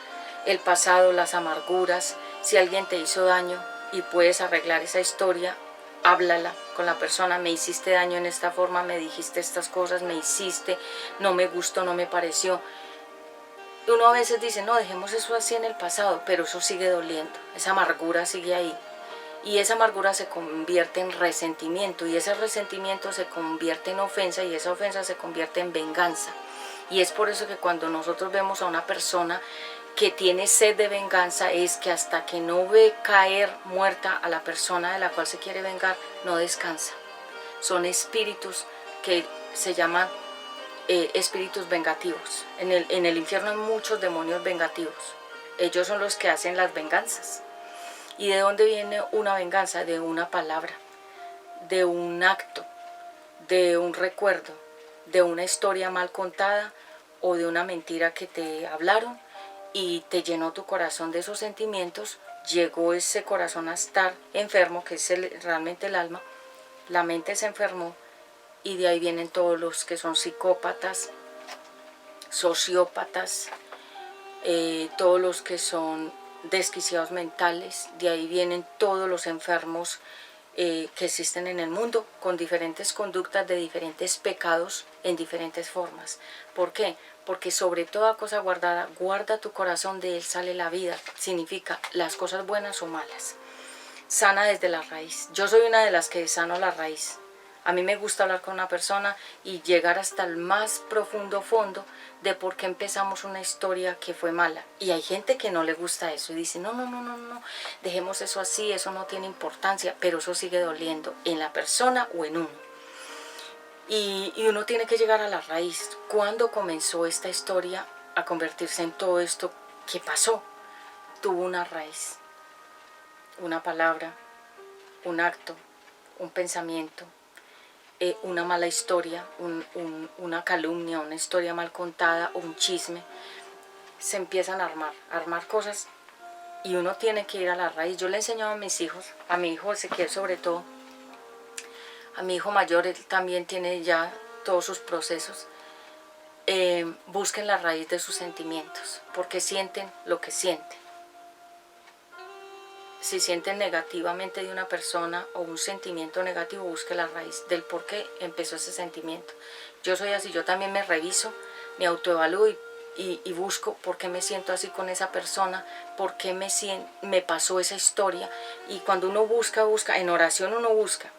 el pasado, las amarguras. Si alguien te hizo daño y puedes arreglar esa historia, háblala con la persona. Me hiciste daño en esta forma, me dijiste estas cosas, me hiciste, no me gustó, no me pareció. Uno a veces dice, no, dejemos eso así en el pasado, pero eso sigue doliendo, esa amargura sigue ahí. Y esa amargura se convierte en resentimiento, y ese resentimiento se convierte en ofensa, y esa ofensa se convierte en venganza. Y es por eso que cuando nosotros vemos a una persona que tiene sed de venganza, es que hasta que no ve caer muerta a la persona de la cual se quiere vengar, no descansa. Son espíritus que se llaman espíritus vengativos. En el infierno hay muchos demonios vengativos. Ellos son los que hacen las venganzas. ¿Y de dónde viene una venganza? De una palabra, de un acto, de un recuerdo, de una historia mal contada o de una mentira que te hablaron y te llenó tu corazón de esos sentimientos. Llegó ese corazón a estar enfermo, que es realmente el alma. La mente se enfermó, y de ahí vienen todos los que son psicópatas, sociópatas, todos los que son desquiciados mentales. De ahí vienen todos los enfermos que existen en el mundo, con diferentes conductas de diferentes pecados en diferentes formas. ¿Por qué? Porque sobre toda cosa guardada, guarda tu corazón, de él sale la vida. Significa las cosas buenas o malas. Sana desde la raíz. Yo soy una de las que sano la raíz. A mí me gusta hablar con una persona y llegar hasta el más profundo fondo de por qué empezamos una historia que fue mala. Y hay gente que no le gusta eso y dice, no, dejemos eso así, eso no tiene importancia, pero eso sigue doliendo en la persona o en uno. Y uno tiene que llegar a la raíz. ¿Cuándo comenzó esta historia a convertirse en todo esto que pasó? Tuvo una raíz, una palabra, un acto, un pensamiento, una mala historia, una calumnia, una historia mal contada, un chisme. Se empiezan a armar cosas, y uno tiene que ir a la raíz. Yo le he enseñado a mis hijos, a mi hijo Ezequiel sobre todo, a mi hijo mayor, él también tiene ya todos sus procesos. Busquen la raíz de sus sentimientos, porque sienten lo que sienten. Si sienten negativamente de una persona o un sentimiento negativo, busque la raíz del por qué empezó ese sentimiento. Yo soy así, yo también me reviso, me autoevalúo y busco por qué me siento así con esa persona, por qué me pasó esa historia. Y cuando uno busca, en oración uno busca.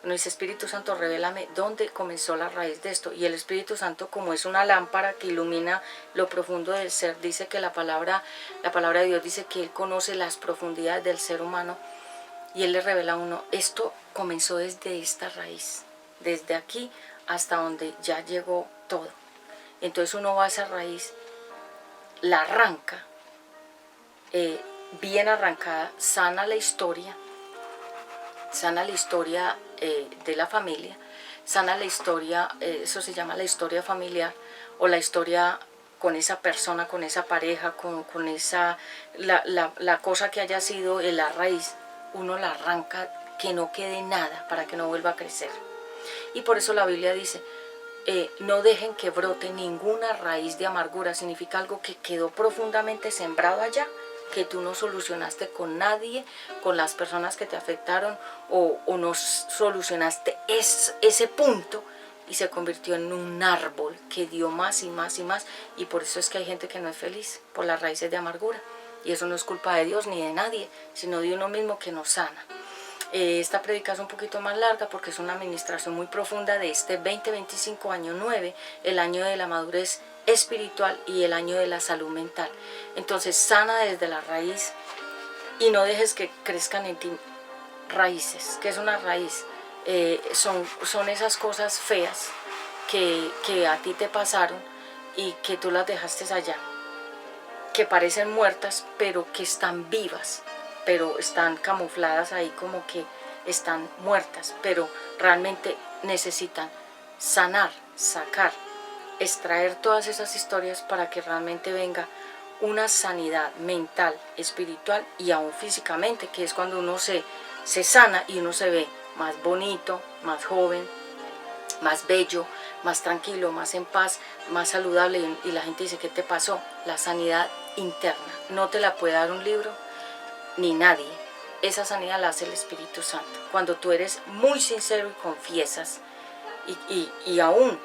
Uno dice, Espíritu Santo, revélame dónde comenzó la raíz de esto. Y el Espíritu Santo, como es una lámpara que ilumina lo profundo del ser, dice que la palabra de Dios dice que Él conoce las profundidades del ser humano, y Él le revela a uno, esto comenzó desde esta raíz, desde aquí hasta donde ya llegó todo. Entonces uno va a esa raíz, la arranca, bien arrancada, sana la historia de la familia, sana la historia, eso se llama la historia familiar, o la historia con esa persona, con esa pareja, con esa, la cosa que haya sido en la raíz. Uno la arranca, que no quede nada, para que no vuelva a crecer. Y por eso la Biblia dice, no dejen que brote ninguna raíz de amargura. Significa algo que quedó profundamente sembrado allá, que tú no solucionaste con nadie, con las personas que te afectaron, o no solucionaste ese punto, y se convirtió en un árbol que dio más y más y más. Y por eso es que hay gente que no es feliz, por las raíces de amargura. Y eso no es culpa de Dios ni de nadie, sino de uno mismo que nos sana. Esta predica es un poquito más larga porque es una administración muy profunda de este 2025, año 9, el año de la madurez espiritual y el año de la salud mental. Entonces sana desde la raíz y no dejes que crezcan en ti raíces. ¿Qué es una raíz? son esas cosas feas que a ti te pasaron y que tú las dejaste allá, que parecen muertas pero que están vivas, pero están camufladas ahí como que están muertas, pero realmente necesitan sanar, sacar, extraer todas esas historias para que realmente venga una sanidad mental, espiritual y aún físicamente, que es cuando uno se sana y uno se ve más bonito, más joven, más bello, más tranquilo, más en paz, más saludable, y la gente dice, ¿qué te pasó? La sanidad interna no te la puede dar un libro ni nadie. Esa sanidad la hace el Espíritu Santo cuando tú eres muy sincero y confiesas y aún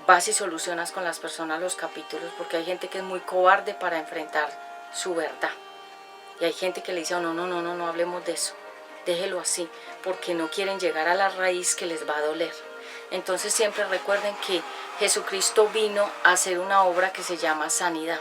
vas y solucionas con las personas los capítulos, porque hay gente que es muy cobarde para enfrentar su verdad y hay gente que le dice, no hablemos de eso, déjelo así, porque no quieren llegar a la raíz que les va a doler. Entonces siempre recuerden que Jesucristo vino a hacer una obra que se llama sanidad.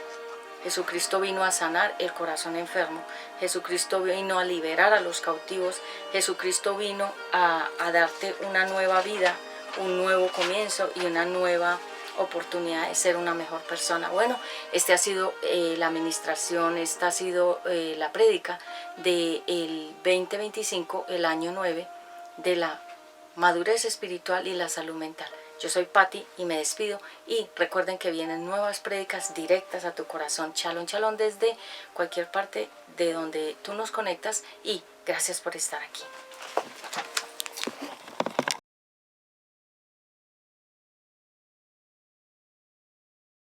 Jesucristo vino a sanar el corazón enfermo. Jesucristo vino a liberar a los cautivos. Jesucristo vino a darte una nueva vida, un nuevo comienzo y una nueva oportunidad de ser una mejor persona. Bueno, esta ha sido la administración, esta ha sido la prédica del 2025, el año 9, de la madurez espiritual y la salud mental. Yo soy Patti y me despido, y recuerden que vienen nuevas prédicas directas a tu corazón. Shalom, shalom, desde cualquier parte de donde tú nos conectas, y gracias por estar aquí.